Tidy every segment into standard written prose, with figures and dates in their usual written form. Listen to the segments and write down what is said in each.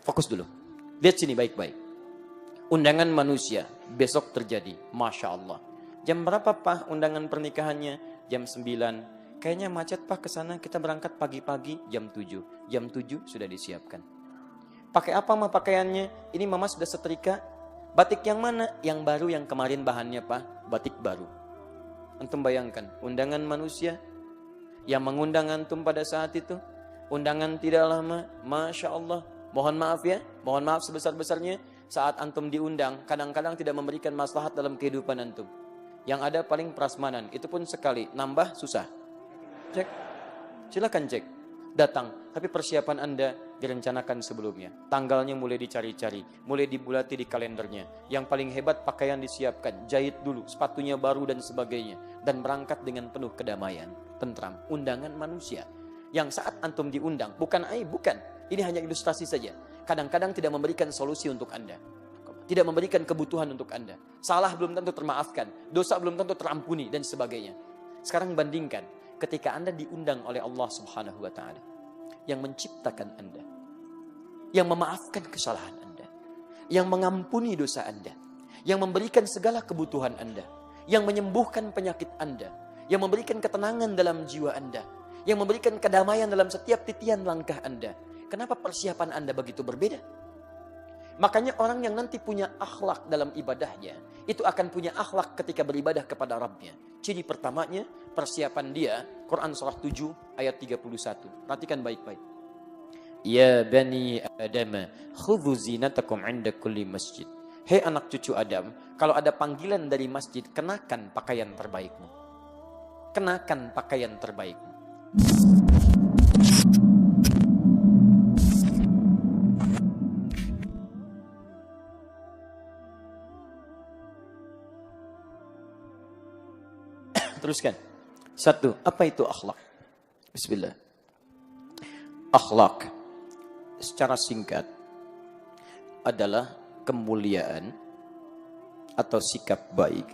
Fokus dulu. Lihat sini baik-baik. Undangan manusia besok terjadi. Masya Allah. Jam berapa Pak undangan pernikahannya? Jam 9. Kayaknya macet Pak ke sana, kita berangkat pagi-pagi jam 7. Jam 7 sudah disiapkan. Pakai apa mah pakaiannya? Ini mama sudah setrika. Batik yang mana? Yang baru, yang kemarin bahannya Pak. Batik baru. Antum bayangkan, undangan manusia yang mengundang antum pada saat itu. Undangan tidak lama, Masya Allah. Mohon maaf ya, mohon maaf sebesar-besarnya. Saat antum diundang, kadang-kadang tidak memberikan maslahat dalam kehidupan antum. Yang ada paling prasmanan, itu pun sekali. Nambah susah. Cek, silakan cek. Datang, tapi persiapan Anda direncanakan sebelumnya. Tanggalnya mulai dicari-cari, mulai dibulati di kalendernya. Yang paling hebat pakaian disiapkan, jahit dulu, sepatunya baru dan sebagainya. Dan berangkat dengan penuh kedamaian, tentram. Undangan manusia. Yang saat antum diundang, bukan aib, bukan. Ini hanya ilustrasi saja. Kadang-kadang tidak memberikan solusi untuk Anda. Tidak memberikan kebutuhan untuk Anda. Salah belum tentu termaafkan. Dosa belum tentu terampuni dan sebagainya. Sekarang bandingkan ketika Anda diundang oleh Allah Subhanahu wa taala yang menciptakan Anda, yang memaafkan kesalahan Anda, yang mengampuni dosa Anda, yang memberikan segala kebutuhan Anda, yang menyembuhkan penyakit Anda, yang memberikan ketenangan dalam jiwa Anda, yang memberikan kedamaian dalam setiap titian langkah Anda. Kenapa persiapan Anda begitu berbeda? Makanya orang yang nanti punya akhlak dalam ibadahnya, itu akan punya akhlak ketika beribadah kepada Rabbnya. Ciri pertamanya, persiapan dia, Quran surah 7 ayat 31. Perhatikan baik-baik. Ya bani Adam, khudhu zinatakum 'inda kulli masjid. Hei anak cucu Adam, kalau ada panggilan dari masjid, kenakan pakaian terbaikmu. Kenakan pakaian terbaikmu. Teruskan. 1. Apa itu akhlak? Bismillah. Akhlak secara singkat adalah kemuliaan atau sikap baik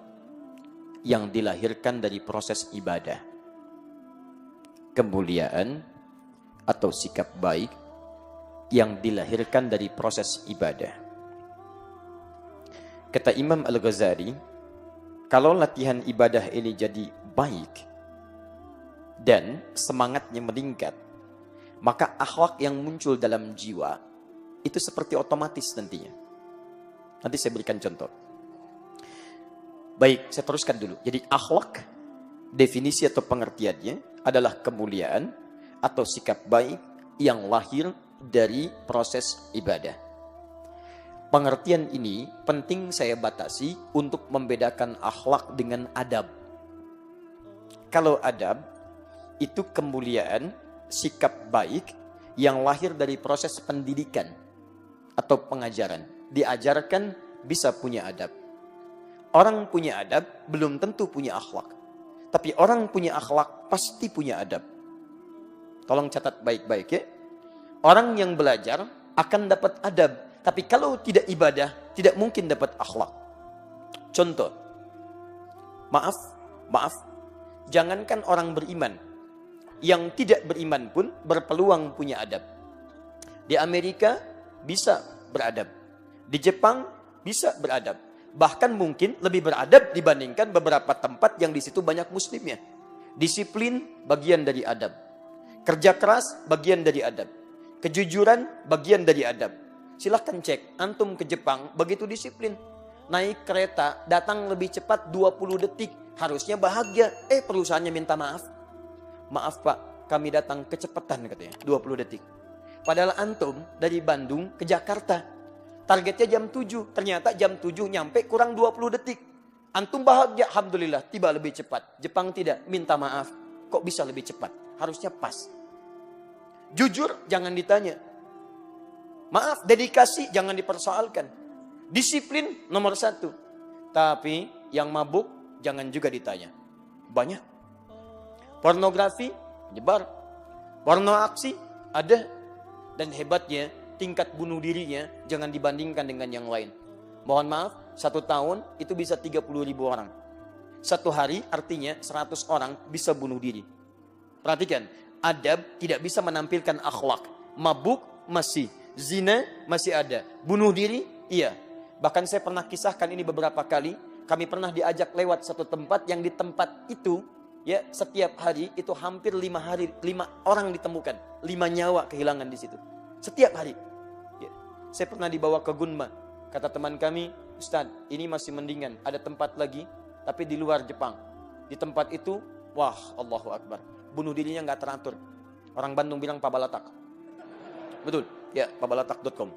yang dilahirkan dari proses ibadah. Kemuliaan atau sikap baik yang dilahirkan dari proses ibadah. Kata Imam Al-Ghazali, kalau latihan ibadah ini jadi baik dan semangatnya meningkat, maka akhlak yang muncul dalam jiwa itu seperti otomatis nantinya. Nanti saya berikan contoh. Baik, saya teruskan dulu. Jadi akhlak, definisi atau pengertiannya adalah kemuliaan atau sikap baik yang lahir dari proses ibadah. Pengertian ini penting saya batasi untuk membedakan akhlak dengan adab. Kalau adab, itu kemuliaan, sikap baik yang lahir dari proses pendidikan atau pengajaran. Diajarkan bisa punya adab. Orang punya adab belum tentu punya akhlak. Tapi orang punya akhlak pasti punya adab. Tolong catat baik-baik ya. Orang yang belajar akan dapat adab. Tapi kalau tidak ibadah, tidak mungkin dapat akhlak. Contoh, maaf, jangankan orang beriman, yang tidak beriman pun berpeluang punya adab. Di Amerika bisa beradab, di Jepang bisa beradab, bahkan mungkin lebih beradab dibandingkan beberapa tempat yang di situ banyak muslimnya. Disiplin bagian dari adab, kerja keras bagian dari adab, kejujuran bagian dari adab. Silahkan cek, antum ke Jepang begitu disiplin. Naik kereta, datang lebih cepat 20 detik. Harusnya bahagia. Perusahaannya minta maaf. Maaf Pak, kami datang kecepatan katanya, 20 detik. Padahal antum dari Bandung ke Jakarta. Targetnya jam 7. Ternyata jam 7 nyampe kurang 20 detik. Antum bahagia, alhamdulillah, tiba lebih cepat. Jepang tidak, minta maaf. Kok bisa lebih cepat? Harusnya pas. Jujur, jangan ditanya. Maaf, dedikasi jangan dipersoalkan. Disiplin nomor 1. Tapi yang mabuk jangan juga ditanya. Banyak. Pornografi nyebar. Porno aksi ada. Dan hebatnya tingkat bunuh dirinya jangan dibandingkan dengan yang lain. Mohon maaf, 1 tahun itu bisa 30.000 orang. 1 hari artinya 100 orang bisa bunuh diri. Perhatikan, adab tidak bisa menampilkan akhlak. Mabuk masih. Zina masih ada. Bunuh diri, iya. Bahkan saya pernah kisahkan ini beberapa kali. Kami pernah diajak lewat satu tempat yang di tempat itu, ya setiap hari itu hampir 5 orang ditemukan. 5 nyawa kehilangan di situ. Setiap hari. Ya. Saya pernah dibawa ke Gunma. Kata teman kami, Ustaz, ini masih mendingan. Ada tempat lagi, tapi di luar Jepang. Di tempat itu, wah, Allahu Akbar. Bunuh dirinya nggak teratur. Orang Bandung bilang pabalatak. Betul, ya, pabalatak.com.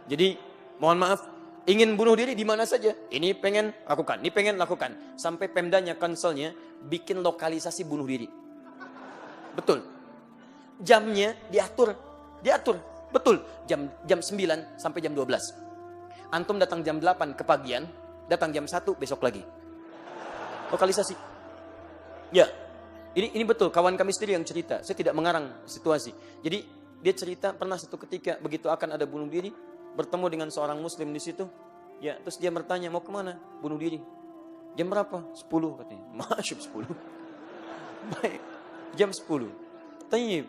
Jadi, mohon maaf, ingin bunuh diri di mana saja. Ini pengen lakukan, ini pengen lakukan. Sampai Pemdanya, konselnya, bikin lokalisasi bunuh diri. Betul. Jamnya diatur. Betul. Jam 9 sampai jam 12. Antum datang jam 8 kepagian, datang jam 1 besok lagi. Lokalisasi. Ya. Ini betul, kawan kami sendiri yang cerita. Saya tidak mengarang situasi. Jadi dia cerita pernah satu ketika begitu akan ada bunuh diri, bertemu dengan seorang muslim di situ. Ya, terus dia bertanya, mau kemana? Bunuh diri. Jam berapa? 10 katanya. Masyuk 10. Baik. Jam 10. Tayyib.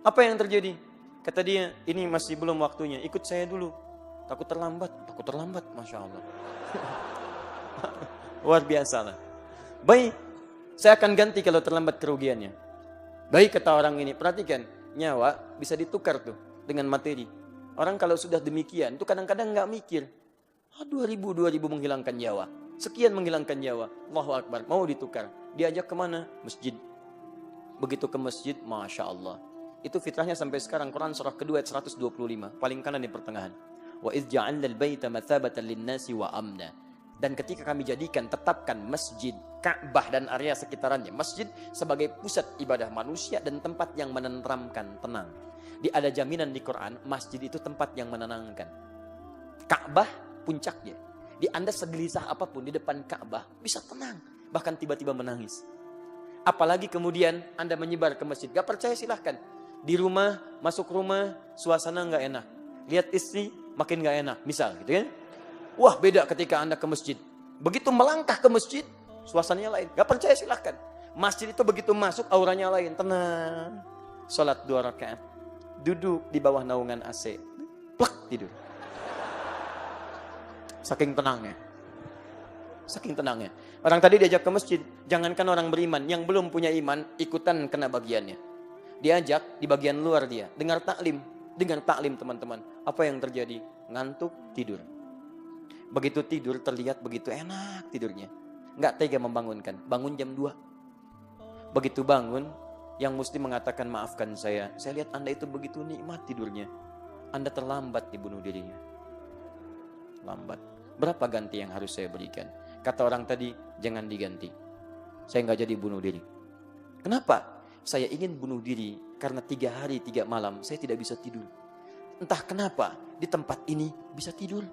Apa yang terjadi? Kata dia, ini masih belum waktunya. Ikut saya dulu. Takut terlambat. Masya Allah. Luar biasa lah. Baik. Saya akan ganti kalau terlambat kerugiannya. Baik, kata orang ini. Perhatikan. Nyawa bisa ditukar tuh dengan materi. Orang kalau sudah demikian, itu kadang-kadang nggak mikir. 2000 menghilangkan nyawa. Sekian menghilangkan nyawa. Allahu Akbar. Mau ditukar. Diajak kemana? Masjid. Begitu ke masjid, Masya Allah. Itu fitrahnya sampai sekarang. Quran surah kedua ayat 125. Paling kanan di pertengahan. Wa idh ja'alna al-baita mathabatan lin-nasi wa amna. Dan ketika kami jadikan, tetapkan masjid, Ka'bah dan area sekitarannya. Masjid sebagai pusat ibadah manusia dan tempat yang menenteramkan, tenang. Ada jaminan di Quran, masjid itu tempat yang menenangkan. Ka'bah puncaknya. Di Anda segelisah apapun di depan Ka'bah, bisa tenang. Bahkan tiba-tiba menangis. Apalagi kemudian Anda menyebar ke masjid. Gak percaya silahkan. Di rumah, masuk rumah, suasana gak enak. Lihat istri, makin gak enak. Misal gitu kan. Wah, beda ketika Anda ke masjid. Begitu melangkah ke masjid, suasananya lain. Gak percaya silahkan. Masjid itu begitu masuk, auranya lain. Tenang. Salat 2 rakaat. Duduk di bawah naungan AC. Plak, tidur. Saking tenangnya. Orang tadi diajak ke masjid. Jangankan orang beriman. Yang belum punya iman, ikutan kena bagiannya. Diajak di bagian luar dia. Dengar taklim teman-teman. Apa yang terjadi? Ngantuk, tidur. Begitu tidur terlihat begitu enak tidurnya. Nggak tega membangunkan. Bangun jam 2. Begitu bangun, yang muslim mengatakan, maafkan saya lihat Anda itu begitu nikmat tidurnya. Anda terlambat dibunuh dirinya. Lambat. Berapa ganti yang harus saya berikan? Kata orang tadi, jangan diganti. Saya nggak jadi bunuh diri. Kenapa? Saya ingin bunuh diri karena 3 hari 3 malam saya tidak bisa tidur. Entah kenapa di tempat ini bisa tidur.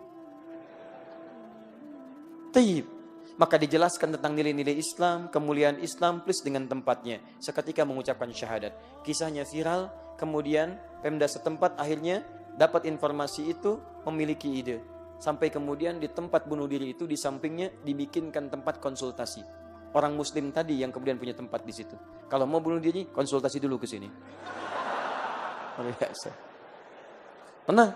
Taib. Maka dijelaskan tentang nilai-nilai Islam, kemuliaan Islam plus dengan tempatnya. Seketika mengucapkan syahadat. Kisahnya viral, kemudian Pemda setempat akhirnya dapat informasi itu, memiliki ide. Sampai kemudian di tempat bunuh diri itu di sampingnya dibikinkan tempat konsultasi. Orang muslim tadi yang kemudian punya tempat di situ. Kalau mau bunuh diri, konsultasi dulu ke sini. Luar biasa. Tenang.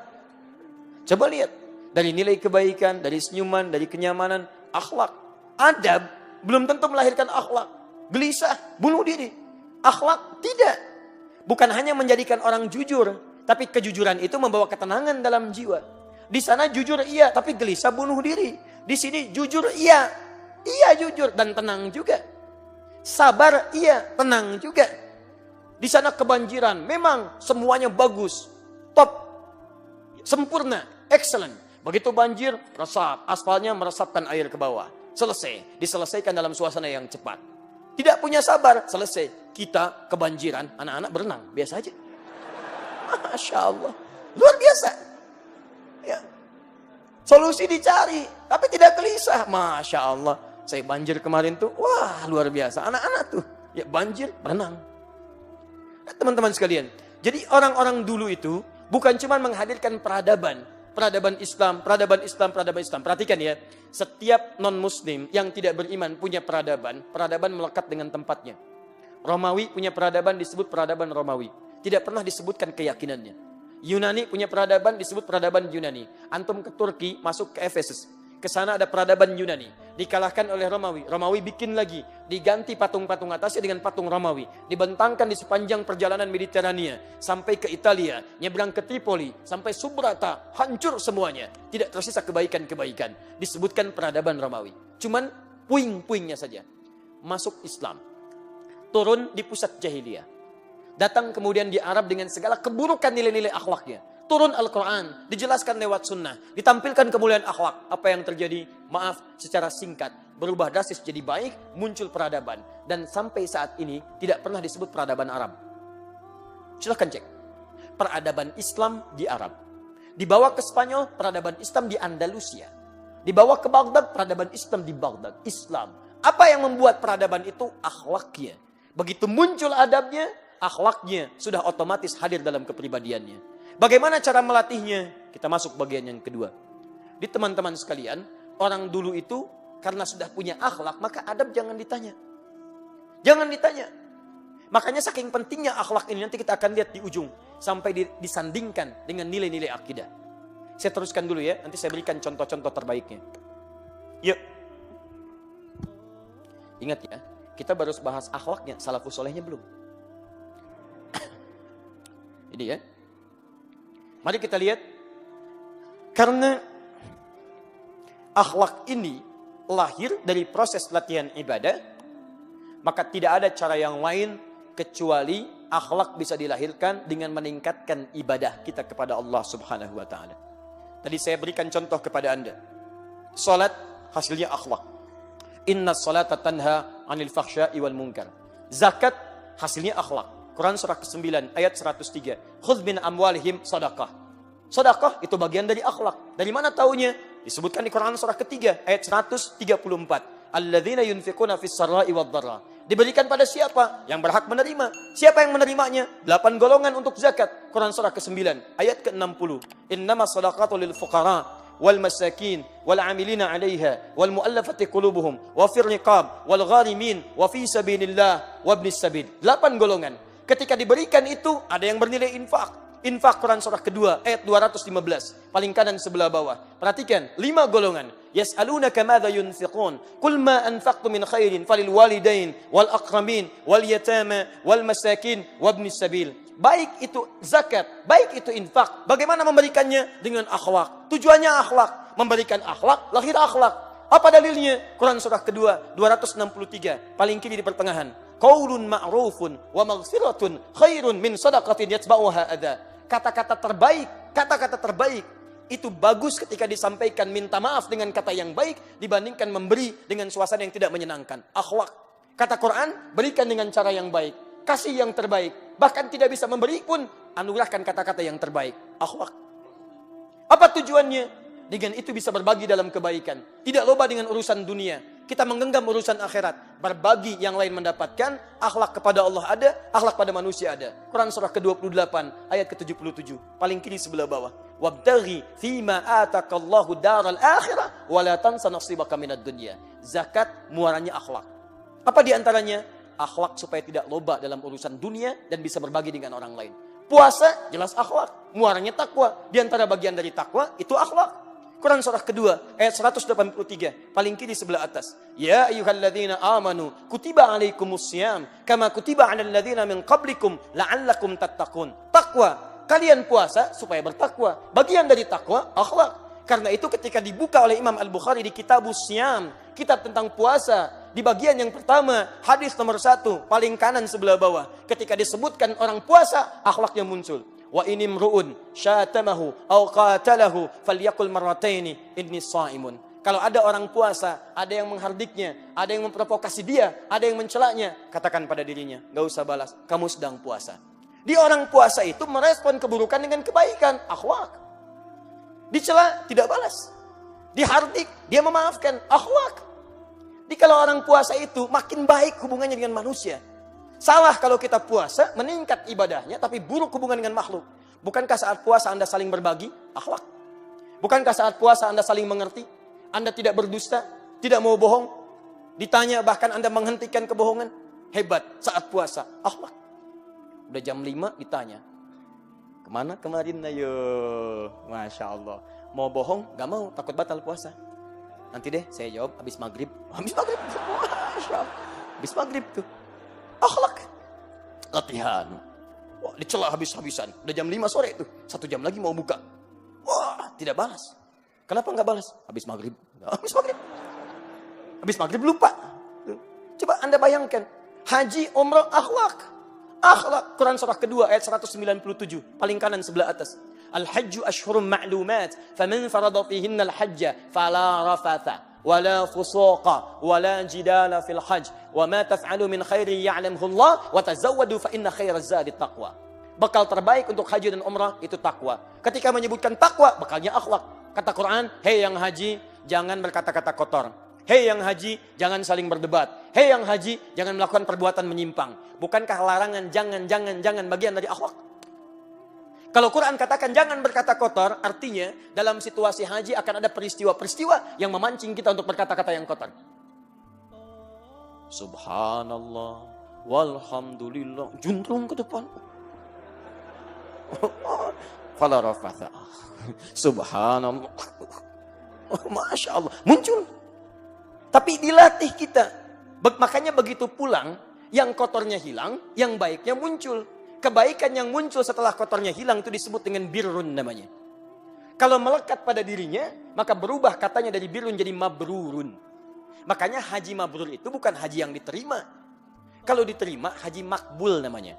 Coba lihat. Dari nilai kebaikan, dari senyuman, dari kenyamanan, akhlak, adab, belum tentu melahirkan akhlak. Gelisah, bunuh diri. Akhlak, tidak. Bukan hanya menjadikan orang jujur, tapi kejujuran itu membawa ketenangan dalam jiwa. Di sana jujur iya, tapi gelisah bunuh diri. Di sini jujur iya, iya jujur dan tenang juga. Sabar iya, tenang juga. Di sana kebanjiran, memang semuanya bagus, top, sempurna, excellent. Begitu banjir, resap. Aspalnya meresapkan air ke bawah. Selesai. Diselesaikan dalam suasana yang cepat. Tidak punya sabar. Selesai. Kita kebanjiran. Anak-anak berenang. Biasa aja. Masya Allah. Luar biasa. Ya. Solusi dicari. Tapi tidak gelisah. Masya Allah. Saya banjir kemarin tuh. Wah, luar biasa. Anak-anak tuh. Ya, banjir, berenang. Nah, teman-teman sekalian. Jadi orang-orang dulu itu bukan cuma menghadirkan peradaban. Peradaban Islam. Perhatikan ya, setiap non-muslim yang tidak beriman punya peradaban melekat dengan tempatnya. Romawi punya peradaban disebut peradaban Romawi. Tidak pernah disebutkan keyakinannya. Yunani punya peradaban disebut peradaban Yunani. Antum ke Turki, masuk ke Efesus. Ke sana ada peradaban Yunani. Dikalahkan oleh Romawi. Romawi bikin lagi. Diganti patung-patung atasnya dengan patung Romawi. Dibentangkan di sepanjang perjalanan Mediterania. Sampai ke Italia. Nyebrang ke Tripoli. Sampai Subrata. Hancur semuanya. Tidak tersisa kebaikan-kebaikan. Disebutkan peradaban Romawi. Cuman puing-puingnya saja. Masuk Islam. Turun di pusat jahiliyah. Datang kemudian di Arab dengan segala keburukan nilai-nilai akhlaknya. Turun Al-Quran, dijelaskan lewat sunnah, ditampilkan kemuliaan akhlak. Apa yang terjadi? Maaf, secara singkat, berubah drastis jadi baik, muncul peradaban. Dan sampai saat ini tidak pernah disebut peradaban Arab. Silahkan cek. Peradaban Islam di Arab. Dibawa ke Spanyol, peradaban Islam di Andalusia. Dibawa ke Baghdad, peradaban Islam di Baghdad. Islam. Apa yang membuat peradaban itu? Akhlaknya. Begitu muncul adabnya, akhlaknya sudah otomatis hadir dalam kepribadiannya. Bagaimana cara melatihnya? Kita masuk bagian yang kedua. Di teman-teman sekalian, orang dulu itu karena sudah punya akhlak, maka adab jangan ditanya. Jangan ditanya. Makanya saking pentingnya akhlak ini, nanti kita akan lihat di ujung. Sampai disandingkan dengan nilai-nilai akidah. Saya teruskan dulu ya, nanti saya berikan contoh-contoh terbaiknya. Yuk. Ingat ya, kita baru bahas akhlaknya, salafus solehnya belum. Ini ya. Mari kita lihat, karena akhlak ini lahir dari proses latihan ibadah, maka tidak ada cara yang lain kecuali akhlak bisa dilahirkan dengan meningkatkan ibadah kita kepada Allah Subhanahu wa taala. Tadi saya berikan contoh kepada Anda. Salat hasilnya akhlak. Inna salata tanha 'anil fahsya'i wal munkar. Zakat hasilnya akhlak. Quran surah ke-9 ayat 103. Khudz min amwalihim sadaqah. Sedekah itu bagian dari akhlak. Dari mana taunya? Disebutkan di Quran surah ketiga ayat 134. Alladzina yunfiquna fis sarra'i wad dharra. Diberikan pada siapa? Yang berhak menerima. Siapa yang menerimanya? 8 golongan untuk zakat. Quran surah ke-9 ayat ke-60. Innamas shadaqatu lil fuqara wal masakin wal 'amilina 'alaiha wal mu'allafati qulubuhum wa fir riqab wal gharimin wa fi sabilillah wa ibnis sabil. 8 golongan. Ketika diberikan itu ada yang bernilai infak. Infak Quran surah kedua ayat 215. Paling kanan sebelah bawah. Perhatikan 5 golongan. Yas'alunaka madza yunfiqun. Qul ma anfaqtum min khairin falil walidain wal aqrabin wal yatama wal masakin wabnis sabil. Baik itu zakat, baik itu infak. Bagaimana memberikannya? Dengan akhlak. Tujuannya akhlak. Memberikan akhlak, lahir akhlak. Apa dalilnya? Quran surah kedua 263. Paling kiri di pertengahan. Qaulun ma'rufun wa maghfiratun khairun min shadaqatin yatba'uha adza. Kata-kata terbaik itu bagus ketika disampaikan minta maaf dengan kata yang baik dibandingkan memberi dengan suasana yang tidak menyenangkan. Akhlak. Kata Quran, berikan dengan cara yang baik, kasih yang terbaik. Bahkan tidak bisa memberi pun anugerahkan kata-kata yang terbaik. Akhlak. Apa tujuannya? Dengan itu bisa berbagi dalam kebaikan. Tidak loba dengan urusan dunia. Kita menggenggam urusan akhirat. Berbagi yang lain mendapatkan. Akhlak kepada Allah ada. Akhlak pada manusia ada. Quran surah ke-28 ayat ke-77. Paling kiri sebelah bawah. Wabtaghi fima atakallahu daral akhirah. Wa la tansa nasibaka minad dunya. Zakat muaranya akhlak. Apa diantaranya? Akhlak supaya tidak loba dalam urusan dunia. Dan bisa berbagi dengan orang lain. Puasa jelas akhlak. Muaranya takwa. Di antara bagian dari takwa itu akhlak. Quran surah kedua ayat 183 paling kiri sebelah atas. Ya ayyuhalladzina amanu kutiba alaikumusiyam kama kutiba alal ladzina min qablikum la'allakum tattaqun. Takwa, kalian puasa supaya bertakwa. Bagian dari takwa akhlak. Karena itu ketika dibuka oleh Imam Al-Bukhari di Kitabus Siyam, kitab tentang puasa, di bagian yang pertama, hadis nomor 1 paling kanan sebelah bawah, ketika disebutkan orang puasa, akhlaknya muncul. Wa inimru'un syatamahu aw qatalahu falyaqul marrataini inni shaimun. Kalau ada orang puasa, ada yang menghardiknya, ada yang memprovokasi dia, ada yang mencelaknya, katakan pada dirinya, enggak usah balas, kamu sedang puasa. Di orang puasa itu merespon keburukan dengan kebaikan, akhlak. Dicela tidak balas. Dihardik dia memaafkan, akhlak. Di kalau orang puasa itu makin baik hubungannya dengan manusia. Salah kalau kita puasa, meningkat ibadahnya, tapi buruk hubungan dengan makhluk. Bukankah saat puasa Anda saling berbagi? Akhlak. Bukankah saat puasa Anda saling mengerti? Anda tidak berdusta, tidak mau bohong. Ditanya bahkan Anda menghentikan kebohongan. Hebat saat puasa, akhlak. Udah jam 5 ditanya. Kemana kemarin ayo? Masya Allah. Mau bohong? Gak mau, takut batal puasa. Nanti deh saya jawab habis maghrib. Habis maghrib. Masya Allah. Habis maghrib tuh. Akhlak. Latihan. Wah, dicela habis-habisan. Udah jam 5 sore tuh. 1 jam lagi mau buka. Wah, tidak balas. Kenapa nggak balas? Habis maghrib. Habis maghrib. Habis maghrib lupa. Coba Anda bayangkan. Haji, umrah, akhlak. Akhlak. Quran surah kedua ayat 197. Paling kanan sebelah atas. Al-hajju ashhurum ma'lumat. Faman farada fihinna al-hajja. Fala rafatha. Wala fusuqa. Wala jidala fil hajj. Wa ma taf'alu min khairi ya'lamhu Allah. Wa tazawwadu fa inna khairaz zadi taqwa. Bekal terbaik untuk haji dan umrah itu takwa. Ketika menyebutkan takwa, bekalnya akhlak. Kata Quran, hei yang haji, jangan berkata-kata kotor. Hei yang haji, jangan saling berdebat. Hei yang haji, jangan melakukan perbuatan menyimpang. Bukankah larangan jangan bagian dari akhlak? Kalau Quran katakan jangan berkata kotor, artinya dalam situasi haji akan ada peristiwa-peristiwa yang memancing kita untuk berkata-kata yang kotor. Subhanallah, walhamdulillah, juntrung ke depan. Fala rafatha. Subhanallah. Masya Allah, muncul. Tapi dilatih kita. Makanya begitu pulang, yang kotornya hilang, yang baiknya muncul. Kebaikan yang muncul setelah kotornya hilang itu disebut dengan birrun namanya. Kalau melekat pada dirinya, maka berubah katanya dari birrun jadi mabrurun. Makanya haji mabrur itu bukan haji yang diterima. Kalau diterima, haji makbul namanya.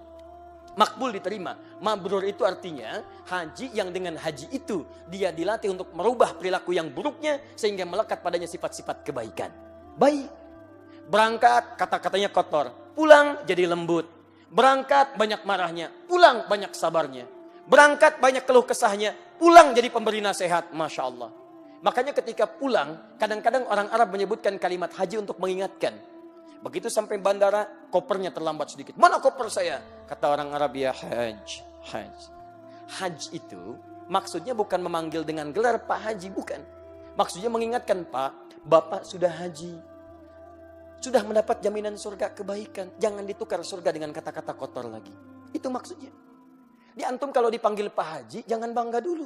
Makbul diterima. Mabrur itu artinya haji yang dengan haji itu dia dilatih untuk merubah perilaku yang buruknya sehingga melekat padanya sifat-sifat kebaikan. Baik. Berangkat kata-katanya kotor, pulang jadi lembut. Berangkat banyak marahnya, pulang banyak sabarnya. Berangkat banyak keluh kesahnya, pulang jadi pemberi nasihat. Masya Allah. Makanya ketika pulang, kadang-kadang orang Arab menyebutkan kalimat haji untuk mengingatkan. Begitu sampai bandara, kopernya terlambat sedikit. Mana koper saya? Kata orang Arab, ya haj. Haj itu maksudnya bukan memanggil dengan gelar Pak Haji, bukan. Maksudnya mengingatkan, Pak, Bapak sudah haji. Sudah mendapat jaminan surga kebaikan. Jangan ditukar surga dengan kata-kata kotor lagi. Itu maksudnya. Di antum kalau dipanggil Pak Haji, jangan bangga dulu.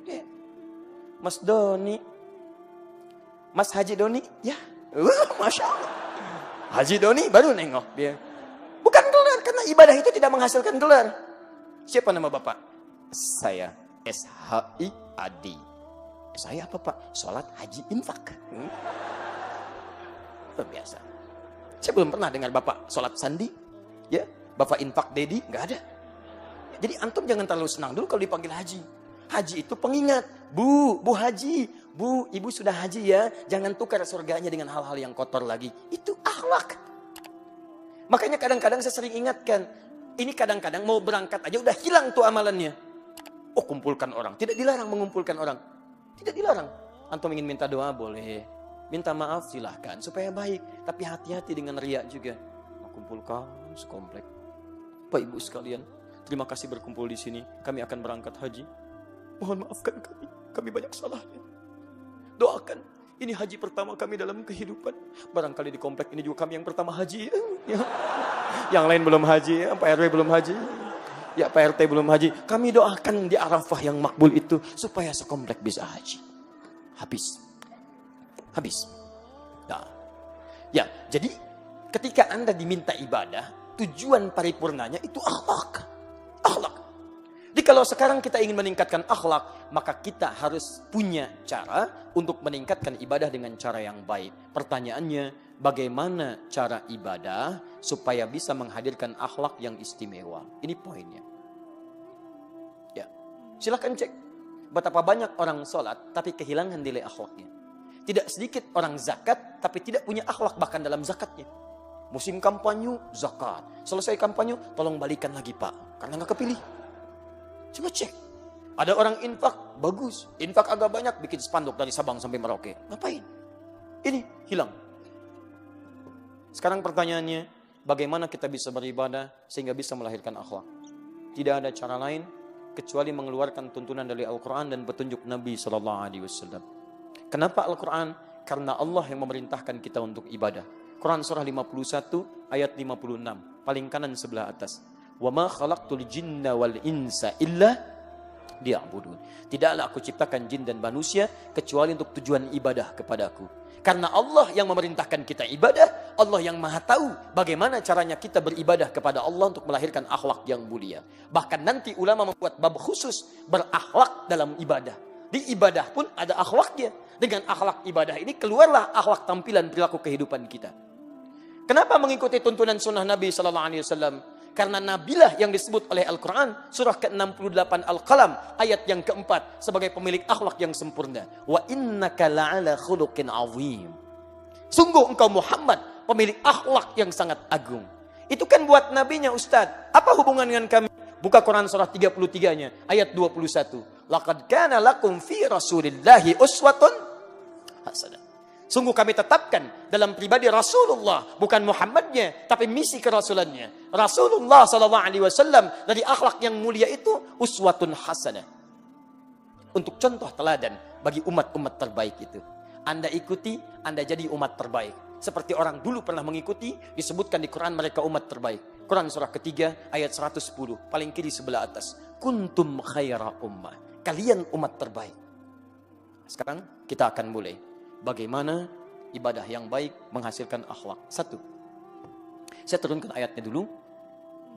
Ya. Mas Doni. Mas Haji Doni. Ya. Masya Allah. Haji Doni baru nengok dia. Bukan gelar, karena ibadah itu tidak menghasilkan gelar. Siapa nama Bapak? Saya SHI Adi. Saya apa Pak? Sholat haji infak. Biasa. Saya belum pernah dengar Bapak sholat sandi. Ya, Bapak infak dedi, nggak ada. Jadi antum jangan terlalu senang dulu kalau dipanggil haji. Haji itu pengingat. Bu haji. Bu, ibu sudah haji ya. Jangan tukar surganya dengan hal-hal yang kotor lagi. Itu akhlak. Makanya kadang-kadang saya sering ingatkan. Ini kadang-kadang mau berangkat aja udah hilang tuh amalannya. Oh, kumpulkan orang. Tidak dilarang mengumpulkan orang. Tidak dilarang. Antum ingin minta doa boleh. Minta maaf silahkan supaya baik. Tapi hati-hati dengan riak juga. Kumpulkan sekomplek. Pak Ibu sekalian, terima kasih berkumpul di sini. Kami akan berangkat haji. Mohon maafkan kami. Kami banyak salahnya. Doakan. Ini haji pertama kami dalam kehidupan. Barangkali di komplek ini juga kami yang pertama haji. Ya. Yang lain belum haji. Ya. Pak RW belum haji. Ya Pak RT belum haji. Kami doakan di Arafah yang makbul itu. Supaya sekomplek bisa haji. Habis. Nah. Ya, jadi ketika Anda diminta ibadah, tujuan paripurnanya itu akhlak. Akhlak. Jadi kalau sekarang kita ingin meningkatkan akhlak, maka kita harus punya cara untuk meningkatkan ibadah dengan cara yang baik. Pertanyaannya, bagaimana cara ibadah supaya bisa menghadirkan akhlak yang istimewa? Ini poinnya. Ya, silakan cek. Betapa banyak orang sholat tapi kehilangan nilai akhlaknya. Tidak sedikit orang zakat, tapi tidak punya akhlak bahkan dalam zakatnya. Musim kampanye, zakat. Selesai kampanye, tolong balikan lagi Pak. Karena nggak kepilih. Coba cek. Ada orang infak, bagus. Infak agak banyak, bikin spanduk dari Sabang sampai Merauke. Ngapain? Ini hilang. Sekarang pertanyaannya, bagaimana kita bisa beribadah sehingga bisa melahirkan akhlak? Tidak ada cara lain, kecuali mengeluarkan tuntunan dari Al-Quran dan petunjuk Nabi SAW. Kenapa Al-Quran? Karena Allah yang memerintahkan kita untuk ibadah. Quran surah 51 ayat 56. Paling kanan sebelah atas. Wa ma khalaqtul jinna wal insa illa liya'budun. Tidaklah aku ciptakan jin dan manusia kecuali untuk tujuan ibadah kepadaku. Karena Allah yang memerintahkan kita ibadah, Allah yang maha tahu bagaimana caranya kita beribadah kepada Allah untuk melahirkan akhlak yang mulia. Bahkan nanti ulama membuat bab khusus berakhlak dalam ibadah. Di ibadah pun ada akhlaknya. Dengan akhlak ibadah ini keluarlah akhlak tampilan perilaku kehidupan kita. Kenapa mengikuti tuntunan sunnah Nabi SAW? Karena nabilah yang disebut oleh Al-Quran surah ke-68 Al-Qalam ayat yang keempat sebagai pemilik akhlak yang sempurna. Wa innaka la'ala khuluqin azim. Sungguh engkau Muhammad pemilik akhlak yang sangat agung. Itu kan buat nabinya Ustaz. Apa hubungan dengan kami? Buka Quran surah 33-nya ayat 21. Laqad kana lakum fi rasulillahi uswatun hasanah. Sungguh kami tetapkan dalam pribadi Rasulullah, bukan Muhammadnya, tapi misi kerasulannya. Rasulullah SAW dari akhlak yang mulia itu uswatun hasanah. Untuk contoh teladan bagi umat-umat terbaik itu. Anda ikuti, Anda jadi umat terbaik. Seperti orang dulu pernah mengikuti, disebutkan di Quran mereka umat terbaik. Quran surah ketiga ayat 110, paling kiri sebelah atas. Kuntum khaira ummah. Kalian umat terbaik. Sekarang kita akan mulai. Bagaimana ibadah yang baik menghasilkan akhlak. 1. Saya turunkan ayatnya dulu.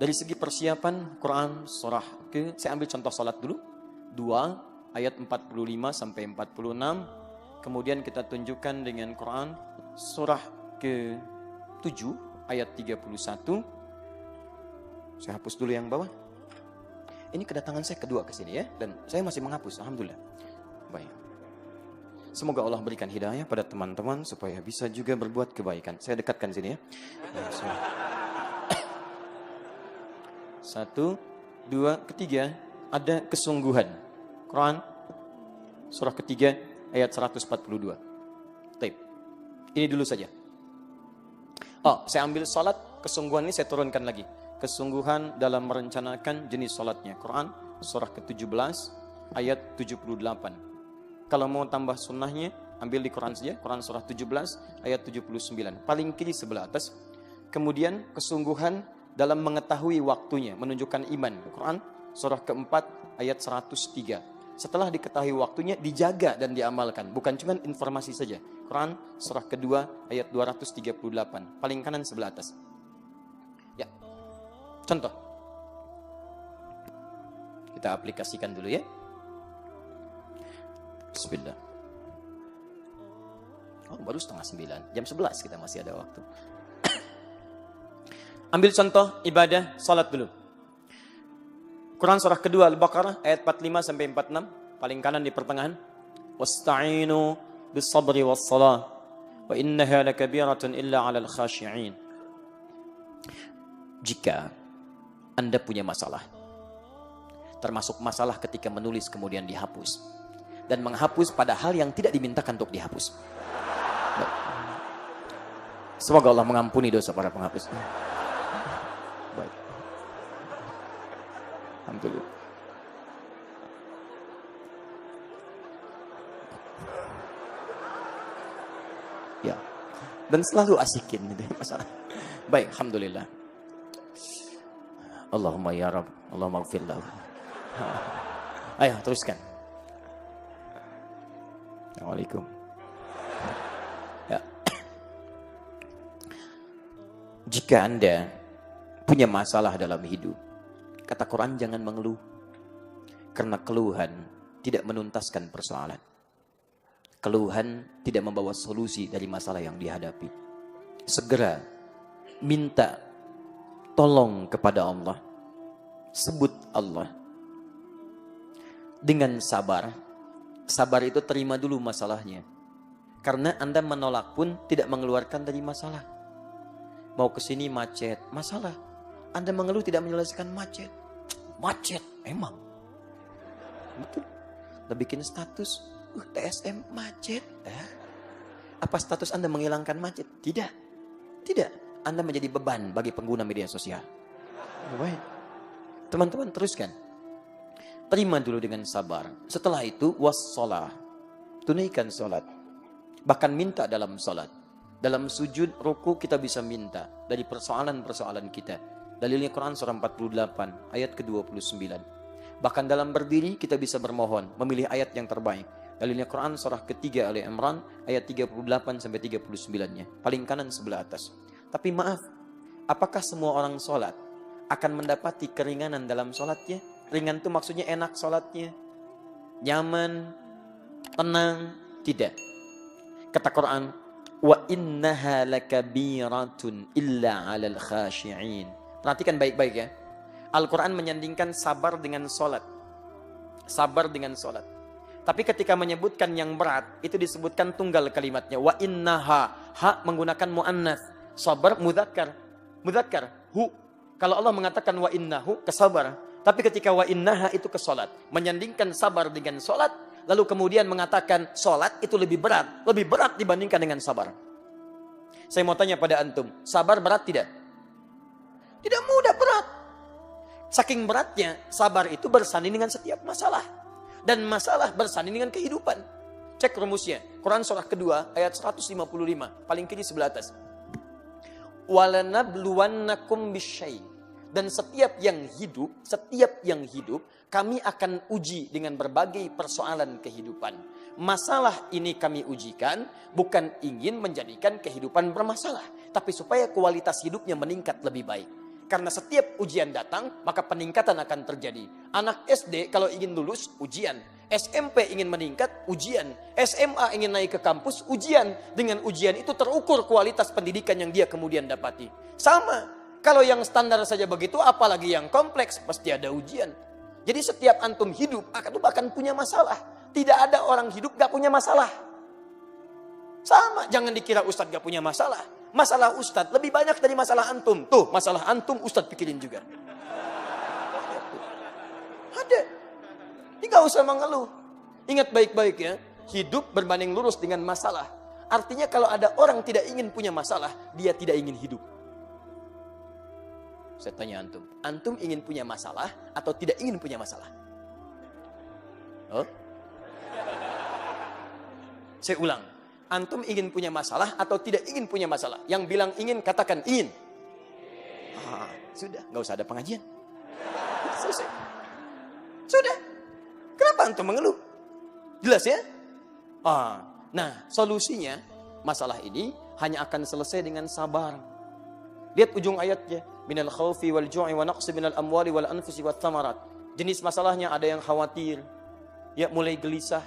Dari segi persiapan Quran surah saya ambil contoh salat dulu. 2 ayat 45 sampai 46. Kemudian kita tunjukkan dengan Quran surah ke-7 ayat 31. Saya hapus dulu yang bawah. Ini kedatangan saya kedua ke sini ya, dan saya masih menghapus, alhamdulillah. Baik. Semoga Allah berikan hidayah pada teman-teman supaya bisa juga berbuat kebaikan. Saya dekatkan sini ya. 1, 2, ketiga ada kesungguhan. Quran surah ketiga ayat 142. Taib. Ini dulu saja. Saya ambil salat, kesungguhan ini saya turunkan lagi. Kesungguhan dalam merencanakan jenis salatnya. Quran surah ke-17 ayat 78. Kalau mau tambah sunnahnya, ambil di Quran saja. Quran surah 17 ayat 79. Paling kiri sebelah atas. Kemudian kesungguhan dalam mengetahui waktunya, menunjukkan iman. Quran surah keempat ayat 103. Setelah diketahui waktunya, dijaga dan diamalkan. Bukan cuma informasi saja. Quran surah kedua ayat 238. Paling kanan sebelah atas. Ya. Contoh. Kita aplikasikan dulu ya. Bismillah. Baru setengah 9. Jam 11 kita masih ada waktu. Ambil contoh ibadah salat dulu. Quran surah kedua Al-Baqarah ayat 45 sampai 46. Paling kanan di pertengahan. Wasta'inu bis-sabri was-salah wa innaha lakabiratun illa 'alal khashi'in. Jika Anda punya masalah, termasuk masalah ketika menulis kemudian dihapus, dan menghapus pada hal yang tidak dimintakan untuk dihapus. Semoga Allah mengampuni dosa para penghapus. Baik. Alhamdulillah. Ya. Dan selalu asikin gitu masalah. Baik, alhamdulillah. Allahumma ya Rabb, Allahumma ighfir lahu. Ayo, teruskan. Assalamualaikum. Ya. Jika Anda punya masalah dalam hidup, kata Quran jangan mengeluh. Karena keluhan tidak menuntaskan persoalan. Keluhan tidak membawa solusi dari masalah yang dihadapi. Segera minta tolong kepada Allah. Sebut Allah. Dengan sabar. Sabar itu terima dulu masalahnya. Karena Anda menolak pun tidak mengeluarkan dari masalah. Mau ke sini macet, masalah. Anda mengeluh tidak menyelesaikan macet. Macet, emang. Betul. Anda bikin status, TSM macet. Apa status Anda menghilangkan macet? Tidak. Tidak. Anda menjadi beban bagi pengguna media sosial. Baik. Teman-teman teruskan. Terima dulu dengan sabar. Setelah itu wassalah. Tunaikan salat. Bahkan minta dalam salat. Dalam sujud ruku kita bisa minta dari persoalan-persoalan kita. Dalilnya Quran surah 48 ayat ke-29. Bahkan dalam berdiri kita bisa bermohon, memilih ayat yang terbaik. Dalilnya Quran surah ketiga Ali Imran ayat 38 sampai 39-nya. Paling kanan sebelah atas. Tapi maaf, apakah semua orang sholat akan mendapati keringanan dalam sholatnya? Ringan itu maksudnya enak sholatnya, nyaman, tenang? Tidak. Kata Quran, wa innaha lakabiratun illa 'alal khashi'in. Perhatikan baik-baik ya. Al-Quran menyandingkan sabar dengan sholat. Sabar dengan sholat. Tapi ketika menyebutkan yang berat, itu disebutkan tunggal kalimatnya. Wa innaha, ha menggunakan mu'annas. Sabar mudzakkar. Mudzakkar, hu. Kalau Allah mengatakan wa innahu, kesabar. Tapi ketika wa innaha itu ke sholat. Menyandingkan sabar dengan sholat. Lalu kemudian mengatakan sholat itu lebih berat. Lebih berat dibandingkan dengan sabar. Saya mau tanya pada antum, sabar berat tidak? Tidak mudah, berat. Saking beratnya, sabar itu bersanding dengan setiap masalah. Dan masalah bersanding dengan kehidupan. Cek rumusnya. Quran surah kedua ayat 155. Paling kiri sebelah atas. Walanabluwannakum bisyai. Dan setiap yang hidup, kami akan uji dengan berbagai persoalan kehidupan. Masalah ini kami ujikan bukan ingin menjadikan kehidupan bermasalah. Tapi supaya kualitas hidupnya meningkat lebih baik. Karena setiap ujian datang, maka peningkatan akan terjadi. Anak SD kalau ingin lulus, ujian. SMP ingin meningkat, ujian. SMA ingin naik ke kampus, ujian. Dengan ujian itu terukur kualitas pendidikan yang dia kemudian dapati. Sama, kalau yang standar saja begitu, apalagi yang kompleks, pasti ada ujian. Jadi setiap antum hidup, akan punya masalah. Tidak ada orang hidup gak punya masalah. Sama, jangan dikira ustadz gak punya masalah. Masalah ustadz lebih banyak dari masalah antum. Tuh, masalah antum ustadz pikirin juga. Ada. Ini gak usah mengeluh. Ingat baik-baik ya. Hidup berbanding lurus dengan masalah. Artinya kalau ada orang tidak ingin punya masalah, dia tidak ingin hidup. Saya tanya antum. Antum ingin punya masalah atau tidak ingin punya masalah? Oh? Saya ulang. Antum ingin punya masalah atau tidak ingin punya masalah? Yang bilang ingin, katakan ingin. Sudah, nggak usah ada pengajian. Selesai. Sudah. Kenapa antum mengeluh? Jelas ya? Nah, solusinya masalah ini hanya akan selesai dengan sabar. Lihat ujung ayatnya. Minal khawfi wal ju'i wa naqsi minal amwali wal anfusi wat thamarat. Jenis masalahnya ada yang khawatir. Ya, mulai gelisah.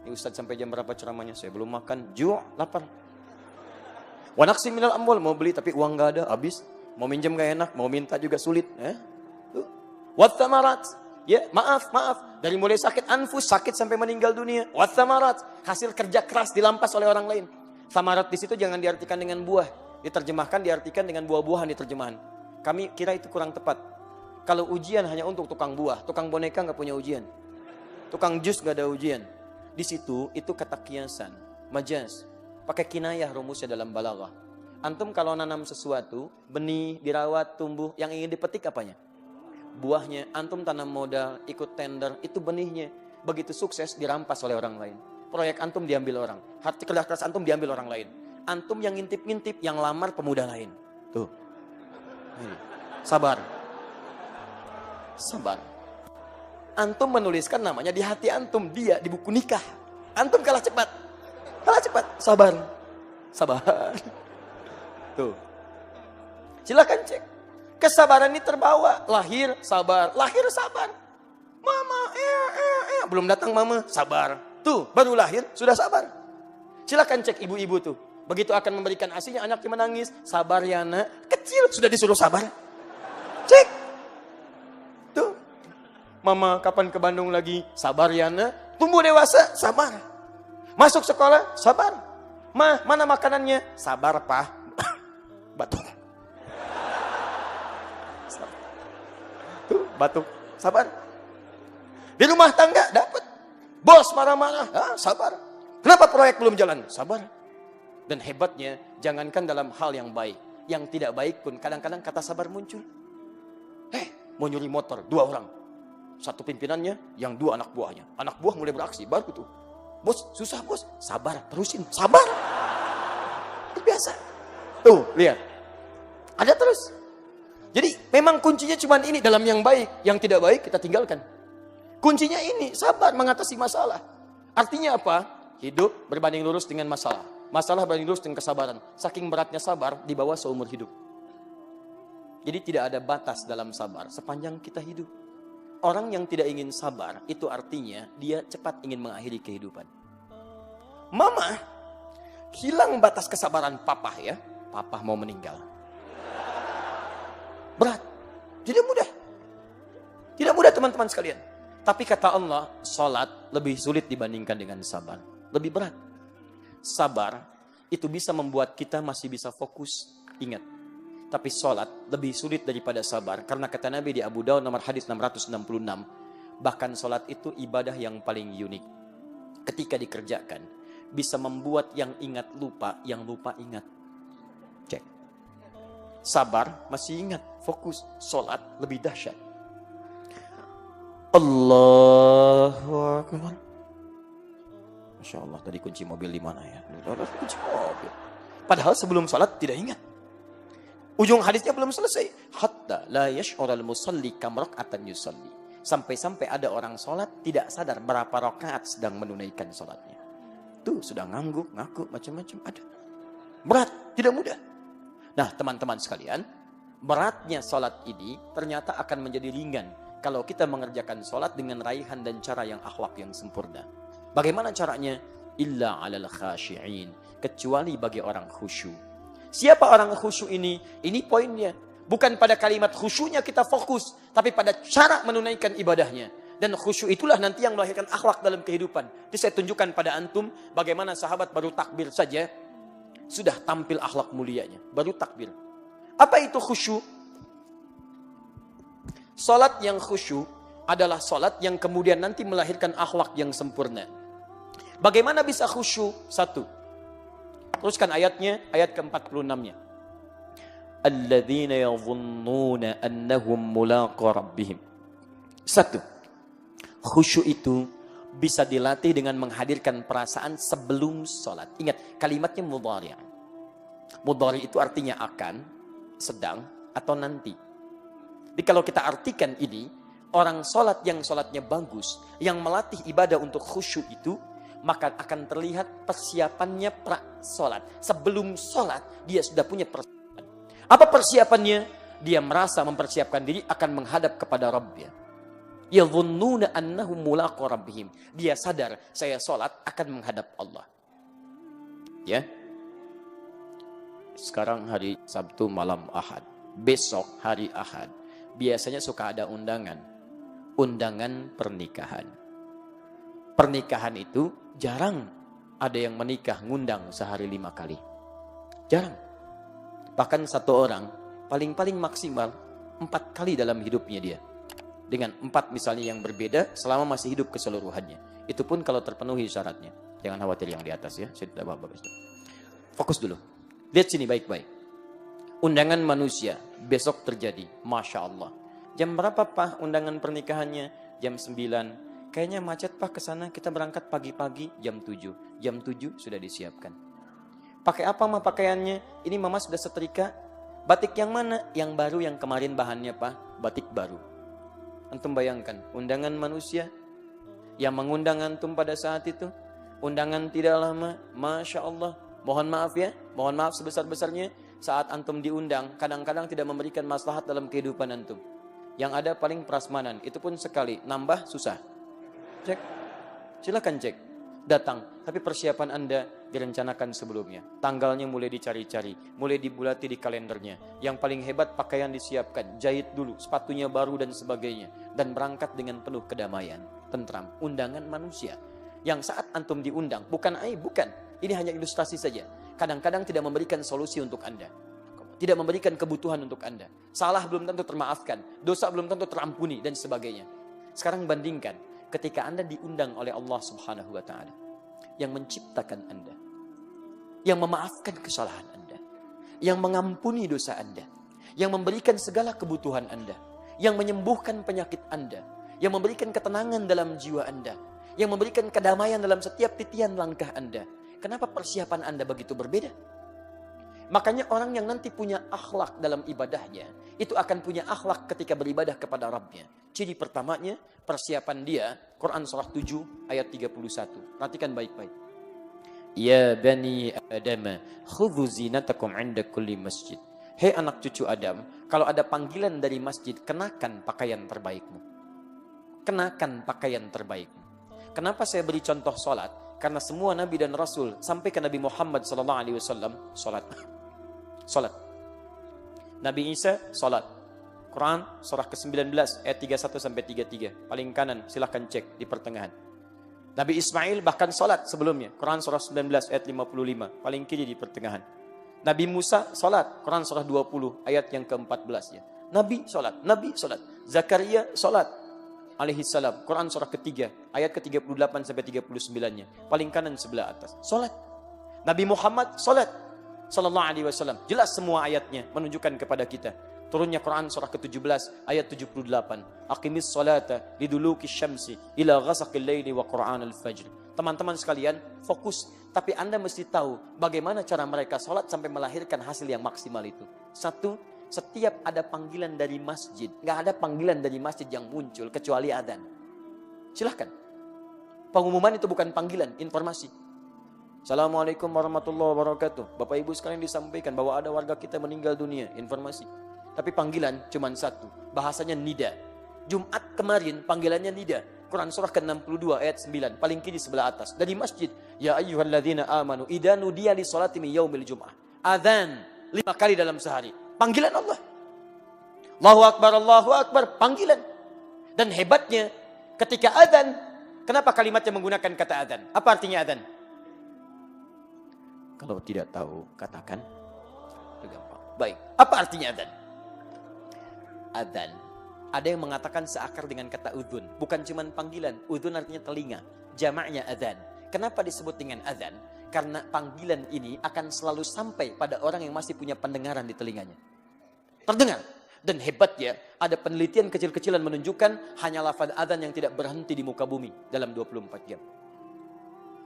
Ini Ustaz sampai jam berapa ceramahnya? Saya belum makan, lapar. Wa naqsi minal amwal, mau beli tapi uang gak ada, habis. Mau minjem gak enak, mau minta juga sulit. Wat thamarat, ya maaf. Dari mulai sakit anfus, sakit sampai meninggal dunia. Wat thamarat, hasil kerja keras dilampas oleh orang lain. Thamarat di situ jangan diartikan dengan buah, diterjemahkan diartikan dengan buah-buahan di terjemahan. Kami kira itu kurang tepat. Kalau ujian hanya untuk tukang buah, tukang boneka gak punya ujian. Tukang jus gak ada ujian. Di situ itu kata kiasan, majaz, pakai kinayah rumusnya dalam balaghah. Antum kalau nanam sesuatu, benih, dirawat, tumbuh, yang ingin dipetik apanya? Buahnya. Antum tanam modal, ikut tender, itu benihnya. Begitu sukses dirampas oleh orang lain. Proyek antum diambil orang, hati kerja keras antum diambil orang lain. Antum yang ngintip-ngintip, yang lamar pemuda lain. Tuh. Sabar. Antum menuliskan namanya di hati antum, dia di buku nikah. Antum kalah cepat. Sabar. Tuh. Silakan cek. Kesabaran ini terbawa. Lahir sabar. Mama, belum datang mama, sabar. Tuh, baru lahir sudah sabar. Silakan cek ibu-ibu tuh. Begitu akan memberikan asinya, anaknya menangis. Sabar ya nak. Kecil sudah disuruh sabar. Cek. Tuh. Mama kapan ke Bandung lagi? Sabar ya nak. Tumbuh dewasa, sabar. Masuk sekolah, sabar. Ma, mana makanannya? Sabar pak. Batuk. Tuh, batuk. Sabar. Di rumah tangga dapat. Bos marah-marah, sabar. Kenapa proyek belum jalan? Sabar. Dan hebatnya, jangankan dalam hal yang baik. Yang tidak baik pun kadang-kadang kata sabar muncul. Mau nyuri motor, 2 orang. Satu pimpinannya, yang 2 anak buahnya. Anak buah mulai beraksi, baru tuh. Bos, susah bos. Sabar, terusin. Sabar. Itu biasa. Tuh, lihat. Ada terus. Jadi memang kuncinya cuma ini, dalam yang baik, yang tidak baik kita tinggalkan. Kuncinya ini, sabar mengatasi masalah. Artinya apa? Hidup berbanding lurus dengan masalah. Masalah berbanding lurus dengan kesabaran. Saking beratnya sabar, dibawa seumur hidup. Jadi tidak ada batas dalam sabar, sepanjang kita hidup. Orang yang tidak ingin sabar, itu artinya dia cepat ingin mengakhiri kehidupan. Mama, hilang batas kesabaran papa ya. Papa mau meninggal. Berat. Tidak mudah. Tidak mudah teman-teman sekalian. Tapi kata Allah, salat lebih sulit dibandingkan dengan sabar. Lebih berat. Sabar itu bisa membuat kita masih bisa fokus. Ingat. Tapi salat lebih sulit daripada sabar. Karena kata Nabi di Abu Daud nomor hadis 666. Bahkan salat itu ibadah yang paling unik. Ketika dikerjakan, bisa membuat yang ingat lupa, yang lupa ingat. Cek. Sabar masih ingat, fokus. Salat lebih dahsyat. Allahu Akbar. Masya Allah, tadi kunci mobil di mana ya? Kunci mobil. Padahal sebelum salat tidak ingat. Ujung hadisnya belum selesai. Hatta la yash'ural musalli kam rak'atan yusalli. Sampai-sampai ada orang salat tidak sadar berapa rakaat sedang menunaikan salatnya. Tuh sudah ngangguk, ngaku, macam-macam ada. Berat, tidak mudah. Nah teman-teman sekalian, beratnya salat ini ternyata akan menjadi ringan kalau kita mengerjakan salat dengan raihan dan cara yang akhlak yang sempurna. Bagaimana caranya? Illa 'alal khashi'in, kecuali bagi orang khusyuk. Siapa orang khusyuk ini? Ini poinnya. Bukan pada kalimat khusyuknya kita fokus, tapi pada cara menunaikan ibadahnya. Dan khusyuk itulah nanti yang melahirkan akhlak dalam kehidupan. Jadi saya tunjukkan pada antum bagaimana sahabat baru takbir saja sudah tampil akhlak mulianya. Baru takbir. Apa itu khusyuk? Salat yang khusyuk adalah salat yang kemudian nanti melahirkan akhlak yang sempurna. Bagaimana bisa khusyuk? Satu. Teruskan ayatnya, ayat ke-46-nya. Alladzina yadhunnuna annahum mulaqa rabbihim. Satu. Khusyuk itu bisa dilatih dengan menghadirkan perasaan sebelum salat. Ingat, kalimatnya mudhari'. Mudhari' itu artinya akan, sedang, atau nanti. Jadi kalau kita artikan ini, orang salat yang salatnya bagus, yang melatih ibadah untuk khusyuk itu, maka akan terlihat persiapannya pra-salat. Sebelum salat, dia sudah punya persiapan. Apa persiapannya? Dia merasa mempersiapkan diri akan menghadap kepada Rabbnya. Yadhunnuna annahum mulaqu rabbihim. Dia sadar, saya salat akan menghadap Allah. Ya. Sekarang hari Sabtu malam Ahad. Besok hari Ahad. Biasanya suka ada undangan. Undangan pernikahan. Pernikahan itu jarang ada yang menikah ngundang sehari 5 kali. Jarang. Bahkan satu orang paling-paling maksimal 4 kali dalam hidupnya dia. Dengan 4 misalnya yang berbeda selama masih hidup keseluruhannya. Itu pun kalau terpenuhi syaratnya. Jangan khawatir yang di atas ya. Saya tidak apa-apa. Fokus dulu. Lihat sini baik-baik. Undangan manusia besok terjadi. Masya Allah. Jam berapa Pak undangan pernikahannya? Jam 9. Kayaknya macet Pak ke sana. Kita berangkat pagi-pagi jam 7. Jam 7 sudah disiapkan. Pakai apa mah pakaiannya? Ini mama sudah setrika. Batik yang mana? Yang baru yang kemarin bahannya Pak. Batik baru. Antum bayangkan, undangan manusia yang mengundang antum pada saat itu, undangan tidak lama, Masya Allah. Mohon maaf ya, mohon maaf sebesar-besarnya, saat antum diundang, kadang-kadang tidak memberikan maslahat dalam kehidupan antum. Yang ada paling prasmanan, itu pun sekali, nambah susah. Cek, silakan cek, datang. Tapi persiapan Anda direncanakan sebelumnya. Tanggalnya mulai dicari-cari, mulai dibulati di kalendernya. Yang paling hebat pakaian disiapkan, jahit dulu, sepatunya baru dan sebagainya. Dan berangkat dengan penuh kedamaian, tentram. Undangan manusia. Yang saat antum diundang, bukan aib, bukan. Ini hanya ilustrasi saja. Kadang-kadang tidak memberikan solusi untuk Anda. Tidak memberikan kebutuhan untuk Anda. Salah belum tentu termaafkan. Dosa belum tentu terampuni dan sebagainya. Sekarang bandingkan ketika Anda diundang oleh Allah Subhanahu wa Ta'ala. Yang menciptakan Anda. Yang memaafkan kesalahan Anda. Yang mengampuni dosa Anda. Yang memberikan segala kebutuhan Anda. Yang menyembuhkan penyakit Anda. Yang memberikan ketenangan dalam jiwa Anda. Yang memberikan kedamaian dalam setiap titian langkah Anda. Kenapa persiapan Anda begitu berbeda? Makanya orang yang nanti punya akhlak dalam ibadahnya, itu akan punya akhlak ketika beribadah kepada Rabbnya. Ciri pertamanya, persiapan dia, Quran surah 7 ayat 31. Perhatikan baik-baik. Ya bani Adam, khudhu zinatakum 'inda kulli masjid. Hei anak cucu Adam, kalau ada panggilan dari masjid, kenakan pakaian terbaikmu. Kenakan pakaian terbaikmu. Kenapa saya beri contoh salat? Karena semua nabi dan rasul sampai ke Nabi Muhammad SAW salat. Salat. Nabi Isa salat. Quran surah ke-19 ayat 31 sampai 33. Paling kanan silahkan cek di pertengahan. Nabi Ismail bahkan salat sebelumnya. Quran surah 19 ayat 55. Paling kiri di pertengahan. Nabi Musa salat. Quran surah 20 ayat yang ke-14 ya. Nabi salat. Nabi salat. Zakaria salat alaihi salam. Quran surah ketiga ayat ke-38 sampai 39-nya. Paling kanan sebelah atas. Salat. Nabi Muhammad salat sallallahu alaihi wasallam. Jelas semua ayatnya menunjukkan kepada kita. Turunnya Quran surah ke-17 ayat 78. Aqimis salata liduluki syamsi ila ghasaqil laili wa Qur'an al-fajr. Teman-teman sekalian, fokus. Tapi Anda mesti tahu bagaimana cara mereka salat sampai melahirkan hasil yang maksimal itu. Satu, setiap ada panggilan dari masjid. Nggak ada panggilan dari masjid yang muncul kecuali adzan. Silahkan. Pengumuman itu bukan panggilan, informasi. Assalamualaikum warahmatullahi wabarakatuh. Bapak Ibu sekalian disampaikan bahwa ada warga kita meninggal dunia. Informasi. Tapi panggilan cuma satu. Bahasanya nida. Jumat kemarin panggilannya nida. Quran surah ke-62 ayat 9. Paling kiri sebelah atas. Dari masjid. Ya ayyuhalladzina amanu idza nudiya li sholati min yaumil jum'ah. Adzan 5 kali dalam sehari. Panggilan Allah. Allahu akbar, Allahu akbar. Panggilan. Dan hebatnya ketika adzan, kenapa kalimatnya menggunakan kata adzan? Apa artinya adzan? Kalau tidak tahu, katakan. Gampang. Baik. Apa artinya adzan? Adzan. Ada yang mengatakan seakar dengan kata udhun. Bukan cuma panggilan. Udhun artinya telinga. Jamaknya adzan. Kenapa disebut dengan adzan? Karena panggilan ini akan selalu sampai pada orang yang masih punya pendengaran di telinganya. Terdengar. Dan hebatnya, ada penelitian kecil-kecilan menunjukkan hanya lafaz adzan yang tidak berhenti di muka bumi dalam 24 jam.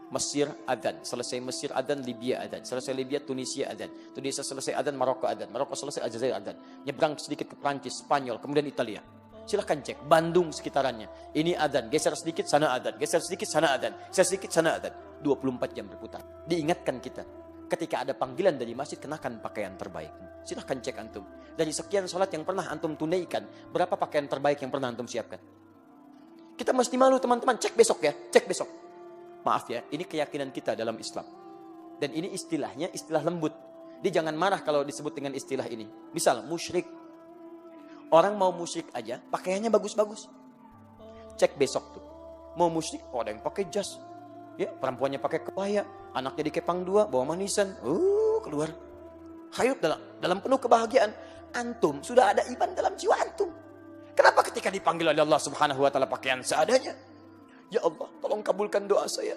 Mesir adzan, selesai Mesir adzan, Libya adzan, selesai Libya Tunisia adzan, Tunisia selesai adzan, Maroko adzan, Maroko selesai Aljazair adzan, nyebrang sedikit ke Prancis, Spanyol, kemudian Italia. Silahkan cek Bandung sekitarannya. Ini adzan, geser sedikit sana adzan, geser sedikit sana adzan, geser sedikit sana adzan. 24 jam berputar. Diingatkan kita, ketika ada panggilan dari masjid, kenakan pakaian terbaik. Silahkan cek antum. Dari sekian sholat yang pernah antum tunaikan, berapa pakaian terbaik yang pernah antum siapkan? Kita mesti malu teman-teman, cek besok ya, cek besok. Maaf ya, ini keyakinan kita dalam Islam. Dan ini istilahnya istilah lembut. Dia jangan marah kalau disebut dengan istilah ini. Misal, musyrik. Orang mau musyrik aja, pakaiannya bagus-bagus. Cek besok tuh. Mau musyrik, ada yang pakai jas. Ya, perempuannya pakai kebaya. Anaknya dikepang 2, bawa manisan. Keluar. Hayut dalam penuh kebahagiaan. Antum, sudah ada iman dalam jiwa antum. Kenapa ketika dipanggil oleh Allah Subhanahu wa Ta'ala pakaian seadanya? Ya Allah, tolong kabulkan doa saya.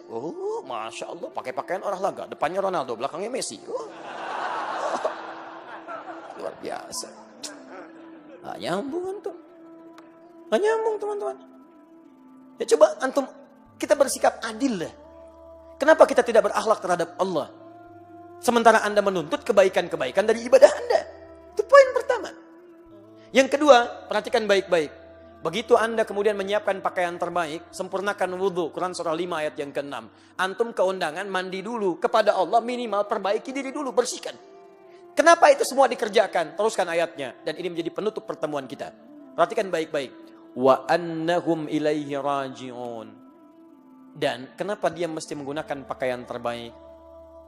Masya Allah, pakai pakaian olahraga. Depannya Ronaldo, belakangnya Messi. Luar biasa. Nggak nyambung antum. Nggak nyambung teman-teman. Ya coba antum, kita bersikap adil lah. Kenapa kita tidak berakhlak terhadap Allah? Sementara Anda menuntut kebaikan-kebaikan dari ibadah Anda. Itu poin pertama. Yang kedua, perhatikan baik-baik. Begitu Anda kemudian menyiapkan pakaian terbaik, sempurnakan wudhu, Quran surah 5 ayat yang ke-6. Antum ke undangan, mandi dulu. Kepada Allah minimal perbaiki diri dulu, bersihkan. Kenapa itu semua dikerjakan? Teruskan ayatnya. Dan ini menjadi penutup pertemuan kita. Perhatikan baik-baik. Wa annahum ilaihi raji'un. Dan kenapa dia mesti menggunakan pakaian terbaik?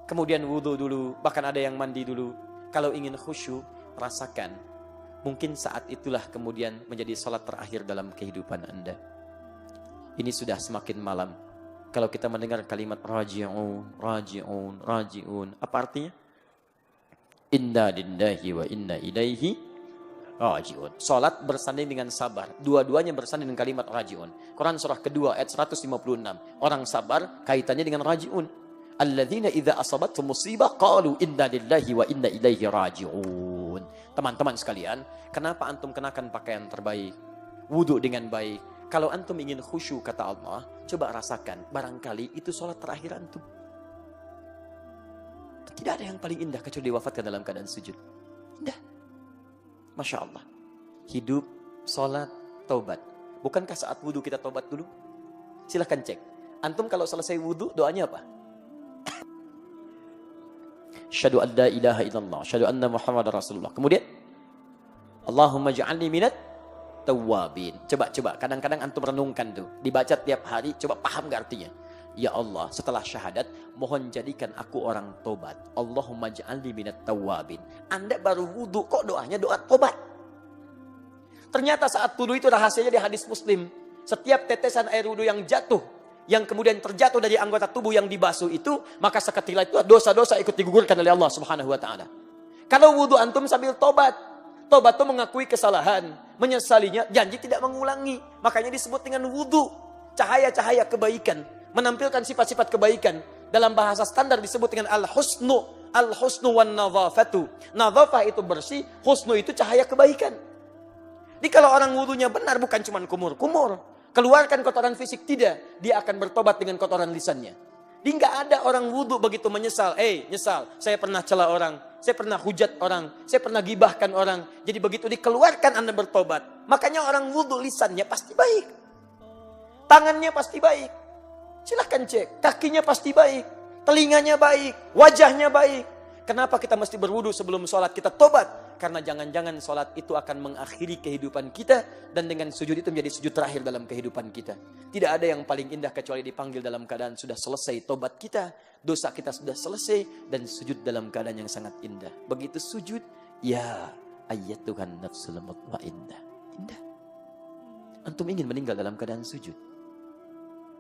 Kemudian wudhu dulu, bahkan ada yang mandi dulu. Kalau ingin khusyuk, rasakan. Mungkin saat itulah kemudian menjadi salat terakhir dalam kehidupan Anda. Ini sudah semakin malam. Kalau kita mendengar kalimat raji'un, raji'un, raji'un. Apa artinya? Inna lillahi wa inna ilaihi raji'un. Salat bersanding dengan sabar. Dua-duanya bersanding dengan kalimat raji'un. Quran surah kedua ayat 156. Orang sabar kaitannya dengan raji'un. Alladzina idza asabathum musibah qalu inna lillahi wa inna ilaihi raji'un. Teman-teman sekalian, kenapa antum kenakan pakaian terbaik? Wudu dengan baik. Kalau antum ingin khusyuk kata Allah, coba rasakan, barangkali itu sholat terakhir antum. Tidak ada yang paling indah kecuali diwafatkan dalam keadaan sujud. Indah. Masya Allah. Hidup, sholat, taubat. Bukankah saat wudhu kita taubat dulu? Silahkan cek. Antum kalau selesai wudhu, doanya apa? Asyhadu an la ilaha illallah, asyhadu anna Muhammadar Rasulullah. Kemudian, Allahumma ja'alni minat tawwabin. Coba. Kadang-kadang antum renungkan tuh. Dibaca tiap hari, coba paham gak artinya? Ya Allah, setelah syahadat, mohon jadikan aku orang tobat. Allahumma ja'alni minat tawwabin. Anda baru wudhu, kok doanya doa tobat? Ternyata saat wudhu itu rahasianya di hadis Muslim. Setiap tetesan air wudhu yang jatuh, yang kemudian terjatuh dari anggota tubuh yang dibasuh itu, maka seketika itu dosa-dosa ikut digugurkan oleh Allah Subhanahu wa taala. Kalau wudhu antum sambil tobat itu mengakui kesalahan, menyesalinya, janji tidak mengulangi. Makanya disebut dengan wudhu, cahaya-cahaya kebaikan, menampilkan sifat-sifat kebaikan. Dalam bahasa standar disebut dengan al-husnu wan nadhafatu. Nadhafah itu bersih, husnu itu cahaya kebaikan. Jadi kalau orang wudhunya benar, bukan cuma kumur-kumur, keluarkan kotoran fisik, tidak. Dia akan bertobat dengan kotoran lisannya. Jadi nggak ada orang wudhu begitu menyesal. Nyesal, saya pernah cela orang, saya pernah hujat orang, saya pernah gibahkan orang. Jadi begitu dikeluarkan Anda bertobat. Makanya orang wudhu lisannya pasti baik. Tangannya pasti baik. Silahkan cek, kakinya pasti baik. Telinganya baik, wajahnya baik. Kenapa kita mesti berwudhu sebelum sholat kita tobat? Karena jangan-jangan sholat itu akan mengakhiri kehidupan kita. Dan dengan sujud itu menjadi sujud terakhir dalam kehidupan kita. Tidak ada yang paling indah kecuali dipanggil dalam keadaan sudah selesai tobat kita. Dosa kita sudah selesai. Dan sujud dalam keadaan yang sangat indah. Begitu sujud, ya ayyatuhan nafsul mutmainnah. Indah. Antum ingin meninggal dalam keadaan sujud?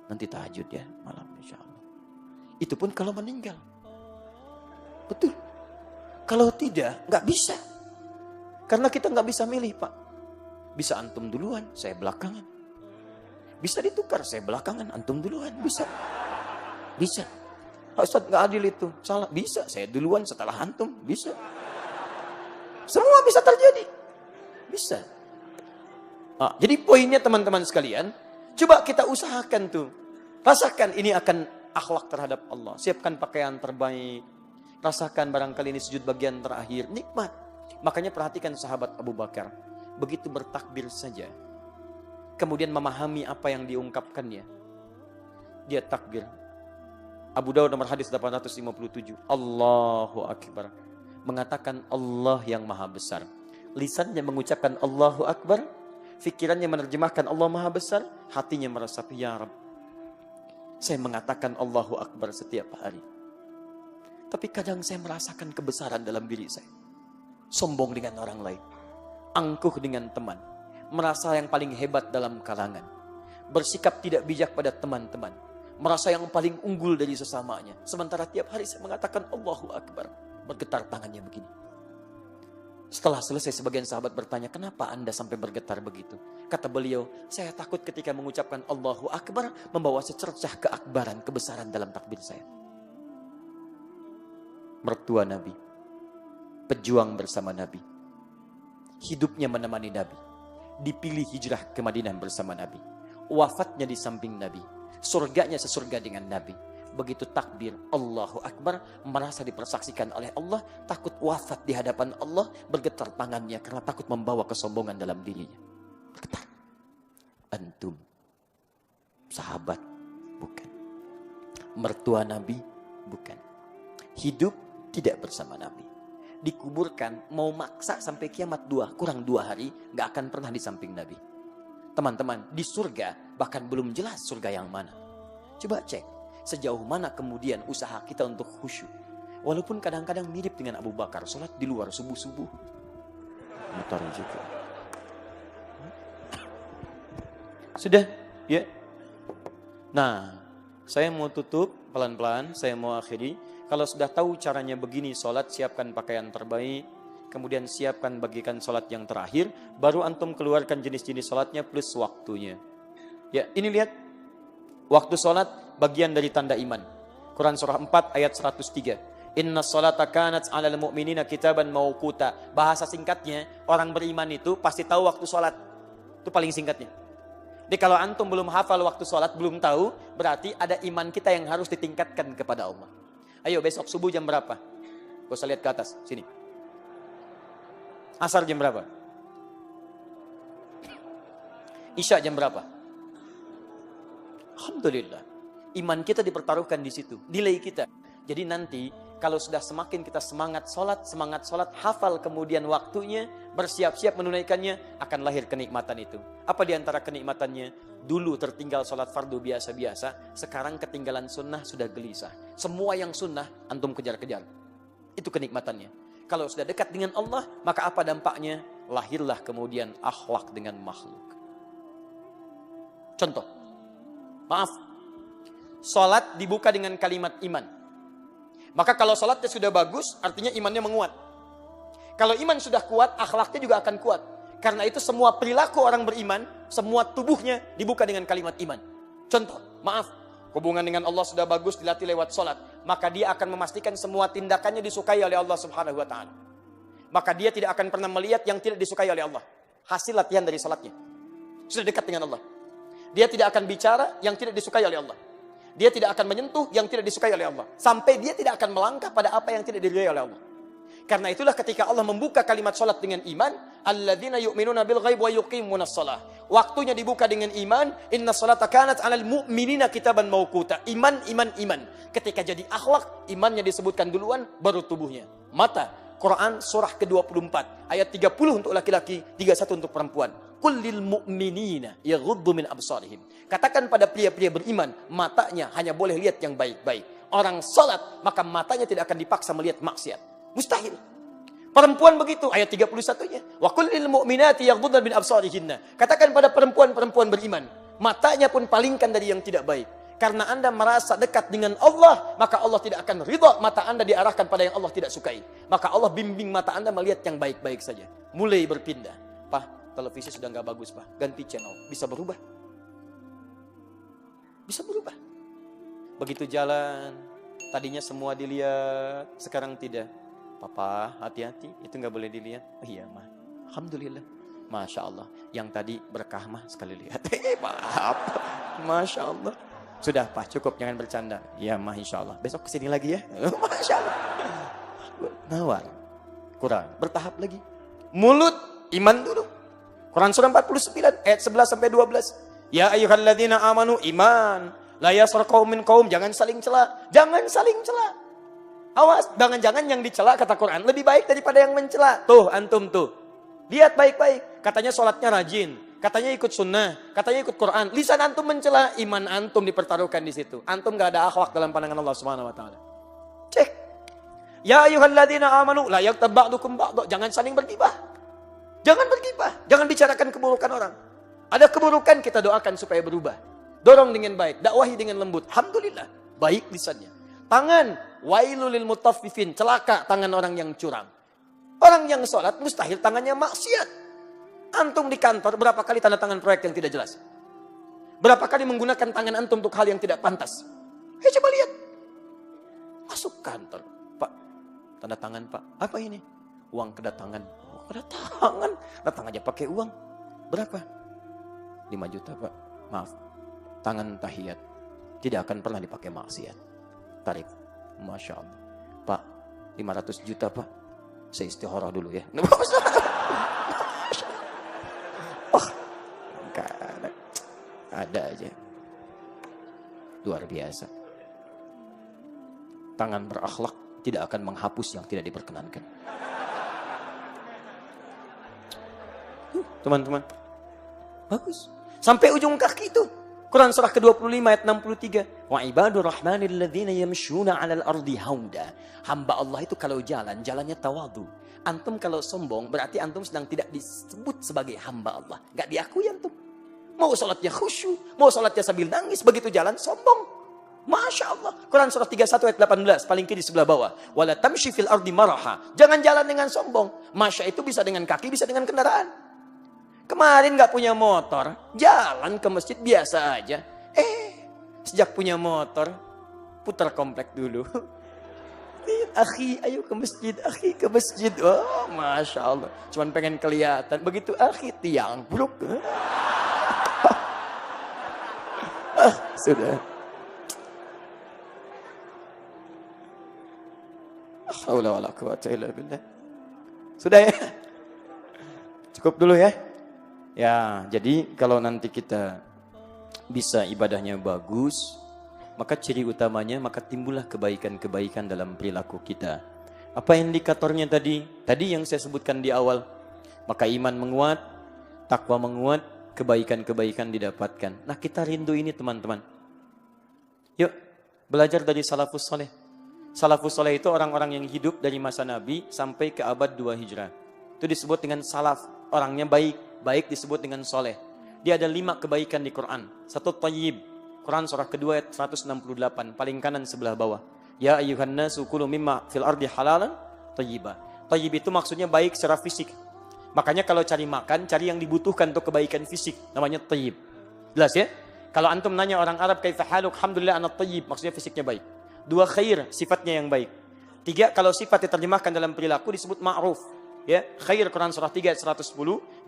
Nanti tahajud ya malam insya Allah. Itu pun kalau meninggal. Betul. Kalau tidak, nggak bisa. Karena kita nggak bisa milih, Pak. Bisa antum duluan, saya belakangan. Bisa ditukar, saya belakangan, antum duluan. Bisa. Bisa. Ustaz nggak adil itu, salah. Bisa, saya duluan setelah antum. Bisa. Semua bisa terjadi. Bisa. Jadi poinnya teman-teman sekalian, coba kita usahakan tuh. Rasakan ini akan akhlak terhadap Allah. Siapkan pakaian terbaik. Rasakan barangkali ini sujud bagian terakhir. Nikmat. Makanya perhatikan sahabat Abu Bakar. Begitu bertakbir saja. Kemudian memahami apa yang diungkapkannya. Dia takbir. Abu Dawud nomor hadis 857. Allahu Akbar. Mengatakan Allah yang maha besar. Lisannya mengucapkan Allahu Akbar. Fikirannya menerjemahkan Allah maha besar. Hatinya meresapi ya Rabb. Saya mengatakan Allahu Akbar setiap hari. Tapi kadang saya merasakan kebesaran dalam diri saya. Sombong dengan orang lain. Angkuh dengan teman. Merasa yang paling hebat dalam kalangan. Bersikap tidak bijak pada teman-teman. Merasa yang paling unggul dari sesamanya. Sementara tiap hari saya mengatakan Allahu Akbar. Bergetar tangannya begini. Setelah selesai sebagian sahabat bertanya, kenapa Anda sampai bergetar begitu? Kata beliau, saya takut ketika mengucapkan Allahu Akbar membawa secercah keakbaran, kebesaran dalam takbir saya. Mertua Nabi, pejuang bersama Nabi, hidupnya menemani Nabi, dipilih hijrah ke Madinah bersama Nabi, wafatnya di samping Nabi, surganya sesurga dengan Nabi. Begitu takbir Allahu Akbar, merasa dipersaksikan oleh Allah, takut wafat di hadapan Allah, bergetar tangannya karena takut membawa kesombongan dalam dirinya. Bergetar. Antum sahabat bukan, mertua Nabi bukan, hidup tidak bersama Nabi, dikuburkan mau maksa sampai kiamat kurang 2 hari gak akan pernah di samping Nabi. Teman-teman, di surga bahkan belum jelas surga yang mana. Coba cek sejauh mana kemudian usaha kita untuk khusyuk. Walaupun kadang-kadang mirip dengan Abu Bakar, sholat di luar subuh-subuh. Mutar juga. Sudah, ya. Nah, saya mau tutup pelan-pelan, saya mau akhiri. Kalau sudah tahu caranya begini sholat, siapkan pakaian terbaik, kemudian siapkan bagikan sholat yang terakhir, baru antum keluarkan jenis-jenis sholatnya plus waktunya. Ya, ini lihat. Waktu sholat bagian dari tanda iman. Quran surah 4 ayat 103. Inna sholata kanat 'alal mu'minina kitaban mauquta. Bahasa singkatnya, orang beriman itu pasti tahu waktu sholat. Itu paling singkatnya. Jadi kalau antum belum hafal waktu sholat, belum tahu, berarti ada iman kita yang harus ditingkatkan kepada Allah. Ayo besok subuh jam berapa? Gak usah lihat ke atas, sini. Asar jam berapa? Isya jam berapa? Alhamdulillah. Iman kita dipertaruhkan di situ, nilai kita. Jadi nanti kalau sudah semakin kita semangat sholat, hafal kemudian waktunya, bersiap-siap menunaikannya, akan lahir kenikmatan itu. Apa diantara kenikmatannya? Dulu tertinggal sholat fardu biasa-biasa, sekarang ketinggalan sunnah sudah gelisah. Semua yang sunnah, antum kejar-kejar. Itu kenikmatannya. Kalau sudah dekat dengan Allah, maka apa dampaknya? Lahirlah kemudian akhlak dengan makhluk. Contoh, maaf, sholat dibuka dengan kalimat iman. Maka kalau sholatnya sudah bagus, artinya imannya menguat. Kalau iman sudah kuat, akhlaknya juga akan kuat. Karena itu semua perilaku orang beriman, semua tubuhnya dibuka dengan kalimat iman. Contoh, maaf, hubungan dengan Allah sudah bagus dilatih lewat sholat. Maka dia akan memastikan semua tindakannya disukai oleh Allah Subhanahu wa Ta'ala. Maka dia tidak akan pernah melihat yang tidak disukai oleh Allah. Hasil latihan dari sholatnya. Sudah dekat dengan Allah. Dia tidak akan bicara yang tidak disukai oleh Allah. Dia tidak akan menyentuh yang tidak disukai oleh Allah. Sampai dia tidak akan melangkah pada apa yang tidak diridhai oleh Allah. Karena itulah ketika Allah membuka kalimat salat dengan iman, alladzina yu'minuna bil ghaib wa yuqimunas shalah. Waktunya dibuka dengan iman, inna salata kanat 'alal mu'minina kitaban mauquta. Iman. Ketika jadi akhlak, imannya disebutkan duluan, baru tubuhnya. Mata, Quran surah ke-24, ayat 30 untuk laki-laki, 31 untuk perempuan. Qul lil mu'minina yaghuddu min absarihim. Katakan pada pria-pria beriman, matanya hanya boleh lihat yang baik-baik. Orang salat, maka matanya tidak akan dipaksa melihat maksiat. Mustahil. Perempuan begitu, ayat 31-nya. Wa qul lil mu'minati yaghuddna min absarihinna. Katakan pada perempuan-perempuan beriman, matanya pun palingkan dari yang tidak baik. Karena Anda merasa dekat dengan Allah, maka Allah tidak akan ridha mata Anda diarahkan pada yang Allah tidak sukai. Maka Allah bimbing mata Anda melihat yang baik-baik saja. Mulai berpindah. Pak, televisi sudah nggak bagus, Pak. Ganti channel. Bisa berubah. Bisa berubah. Begitu jalan, tadinya semua dilihat, sekarang tidak. Papa, hati-hati, itu nggak boleh dilihat. Oh, iya, mah. Alhamdulillah. Masya Allah. Yang tadi berkah mah sekali lihat. Maaf. Masya Allah. Sudah, Pak, cukup, jangan bercanda. Ya, mah, insya Allah. Besok kesini lagi ya. Masya Allah. Nawar. Kurang. Bertahap lagi. Mulut, iman dulu. Quran surah 49, ayat 11 sampai 12. Ya ayyuhalladzina amanu iman. La yaskhar qaumin qaum, jangan saling cela. Jangan saling cela. Awas, jangan-jangan yang dicela kata Quran lebih baik daripada yang mencela. Tuh, antum tuh. Lihat baik-baik. Katanya sholatnya rajin. Katanya ikut sunnah, katanya ikut Quran. Lisan antum mencela, iman antum dipertaruhkan di situ. Antum gak ada akhlak dalam pandangan Allah Subhanahu wa Ta'ala. Cek. Ya ayyuhalladzina amanu la yaghtab ba'dukum ba'dha. Jangan saling bergibah. Jangan bergibah, jangan bicarakan keburukan orang. Ada keburukan, kita doakan supaya berubah. Dorong dengan baik, dakwahi dengan lembut. Alhamdulillah, baik lisannya. Tangan, wailul lil mutaffifin, celaka tangan orang yang curang. Orang yang sholat mustahil tangannya maksiat. Antum di kantor berapa kali tanda tangan proyek yang tidak jelas? Berapa kali menggunakan tangan antum untuk hal yang tidak pantas? Coba lihat. Masuk kantor. Pak, tanda tangan Pak. Apa ini? Uang kedatangan. Oh, kedatangan. Datang aja pakai uang. Berapa? 5 juta Pak. Maaf. Tangan tahiyat. Tidak akan pernah dipakai maksiat. Tarik. Masya Allah. Pak, 500 juta Pak. Saya istikharah dulu ya. Ada aja. Luar biasa. Tangan berakhlak tidak akan menghapus yang tidak diperkenankan. Teman-teman. Bagus. Sampai ujung kaki itu. Quran surah ke-25 ayat 63. Wa ibadur rahmanil ladzina yamshuna 'alal ardi haunda. Hamba Allah itu kalau jalan, jalannya tawadu. Antum kalau sombong berarti antum sedang tidak disebut sebagai hamba Allah. Enggak diakui antum. Mau sholatnya khusyuk, mau sholatnya sambil nangis, begitu jalan sombong. Masya Allah. Quran surah 31 ayat 18, paling kiri sebelah bawah. Wala tamshi fil ardi maraha. Jangan jalan dengan sombong. Masya itu bisa dengan kaki, bisa dengan kendaraan. Kemarin gak punya motor, jalan ke masjid biasa aja. Sejak punya motor, putar komplek dulu. Akhi, ayo ke masjid, akhi ke masjid. Oh, Masya Allah. Cuman pengen kelihatan. Begitu akhi, tiang bruk. Sudah. Haula wala quwata illa billah. Sudah ya? Cukup dulu ya. Ya, jadi kalau nanti kita bisa ibadahnya bagus, maka ciri utamanya maka timbullah kebaikan-kebaikan dalam perilaku kita. Apa indikatornya tadi? Tadi yang saya sebutkan di awal. Maka iman menguat, takwa menguat, kebaikan-kebaikan didapatkan. Nah, kita rindu ini teman-teman. Yuk, belajar dari salafus soleh. Salafus soleh itu orang-orang yang hidup dari masa Nabi sampai ke abad 2 Hijrah. Itu disebut dengan salaf. Orangnya baik, baik disebut dengan soleh. Dia ada 5 kebaikan di Quran. 1 tayyib. Quran surah kedua ayat 168. Paling kanan sebelah bawah. Ya ayyuhan nasu kulu mimma fil ardi halalan tayyiba. Tayyib itu maksudnya baik secara fisik. Makanya kalau cari makan, cari yang dibutuhkan untuk kebaikan fisik. Namanya tayyib. Jelas ya? Kalau antum nanya orang Arab, kaifa haluk? Alhamdulillah ana tayyib. Maksudnya fisiknya baik. 2 khair, sifatnya yang baik. 3, kalau sifat diterjemahkan dalam perilaku disebut ma'ruf. Ya, khair Quran surah 3 ayat 110,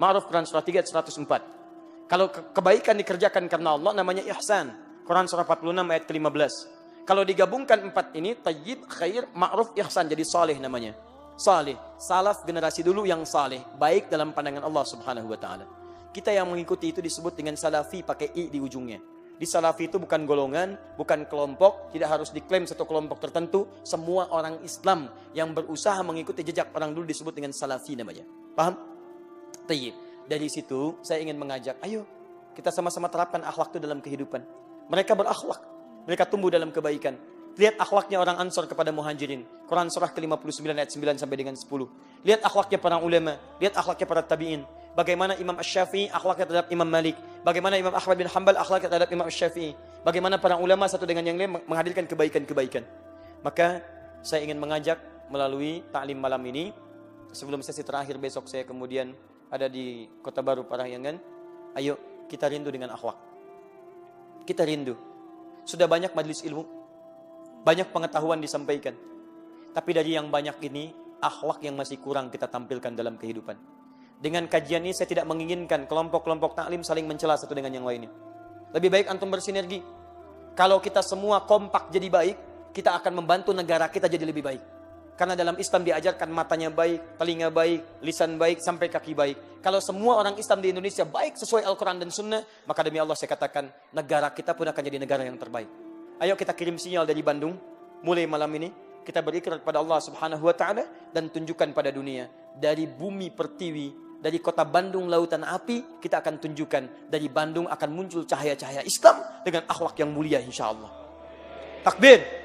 ma'ruf Quran surah 3 ayat 104. Kalau kebaikan dikerjakan karena Allah namanya ihsan. Quran surah 46 ayat ke-15. Kalau digabungkan 4 ini, tayyib, khair, ma'ruf, ihsan, jadi saleh namanya. Saleh, salaf generasi dulu yang saleh, baik dalam pandangan Allah Subhanahu wa taala. Kita yang mengikuti itu disebut dengan salafi pakai i di ujungnya. Di salafi itu bukan golongan, bukan kelompok, tidak harus diklaim satu kelompok tertentu. Semua orang Islam yang berusaha mengikuti jejak orang dulu disebut dengan salafi namanya. Paham? Tayyib. Dari situ saya ingin mengajak, ayo kita sama-sama terapkan akhlak itu dalam kehidupan. Mereka berakhlak, mereka tumbuh dalam kebaikan. Lihat akhlaknya orang Ansor kepada Muhajirin. Quran surah ke-59 ayat 9 sampai dengan 10. Lihat akhlaknya para ulama, lihat akhlaknya para tabi'in. Bagaimana Imam Asy-Syafi'i akhlaknya terhadap Imam Malik. Bagaimana Imam Ahmad bin Hanbal akhlaknya terhadap Imam Asy-Syafi'i. Bagaimana para ulama satu dengan yang lain menghadirkan kebaikan-kebaikan. Maka saya ingin mengajak melalui taklim malam ini. Sebelum sesi terakhir besok saya kemudian ada di Kota Baru Parahyangan. Ayo kita rindu dengan akhlak. Kita rindu. Sudah banyak majelis ilmu. Banyak pengetahuan disampaikan. Tapi dari yang banyak ini, akhlak yang masih kurang kita tampilkan dalam kehidupan. Dengan kajian ini saya tidak menginginkan kelompok-kelompok taklim saling mencela satu dengan yang lainnya. Lebih baik antum bersinergi. Kalau kita semua kompak jadi baik, kita akan membantu negara kita jadi lebih baik. Karena dalam Islam diajarkan matanya baik, telinga baik, lisan baik, sampai kaki baik. Kalau semua orang Islam di Indonesia baik sesuai Al-Quran dan Sunnah, maka demi Allah saya katakan, negara kita pun akan jadi negara yang terbaik. Ayo kita kirim sinyal dari Bandung, mulai malam ini, kita berikrar kepada Allah Subhanahu wa Ta'ala dan tunjukkan pada dunia. Dari bumi pertiwi, dari kota Bandung lautan api, kita akan tunjukkan dari Bandung akan muncul cahaya-cahaya Islam dengan akhlak yang mulia insya Allah. Takbir.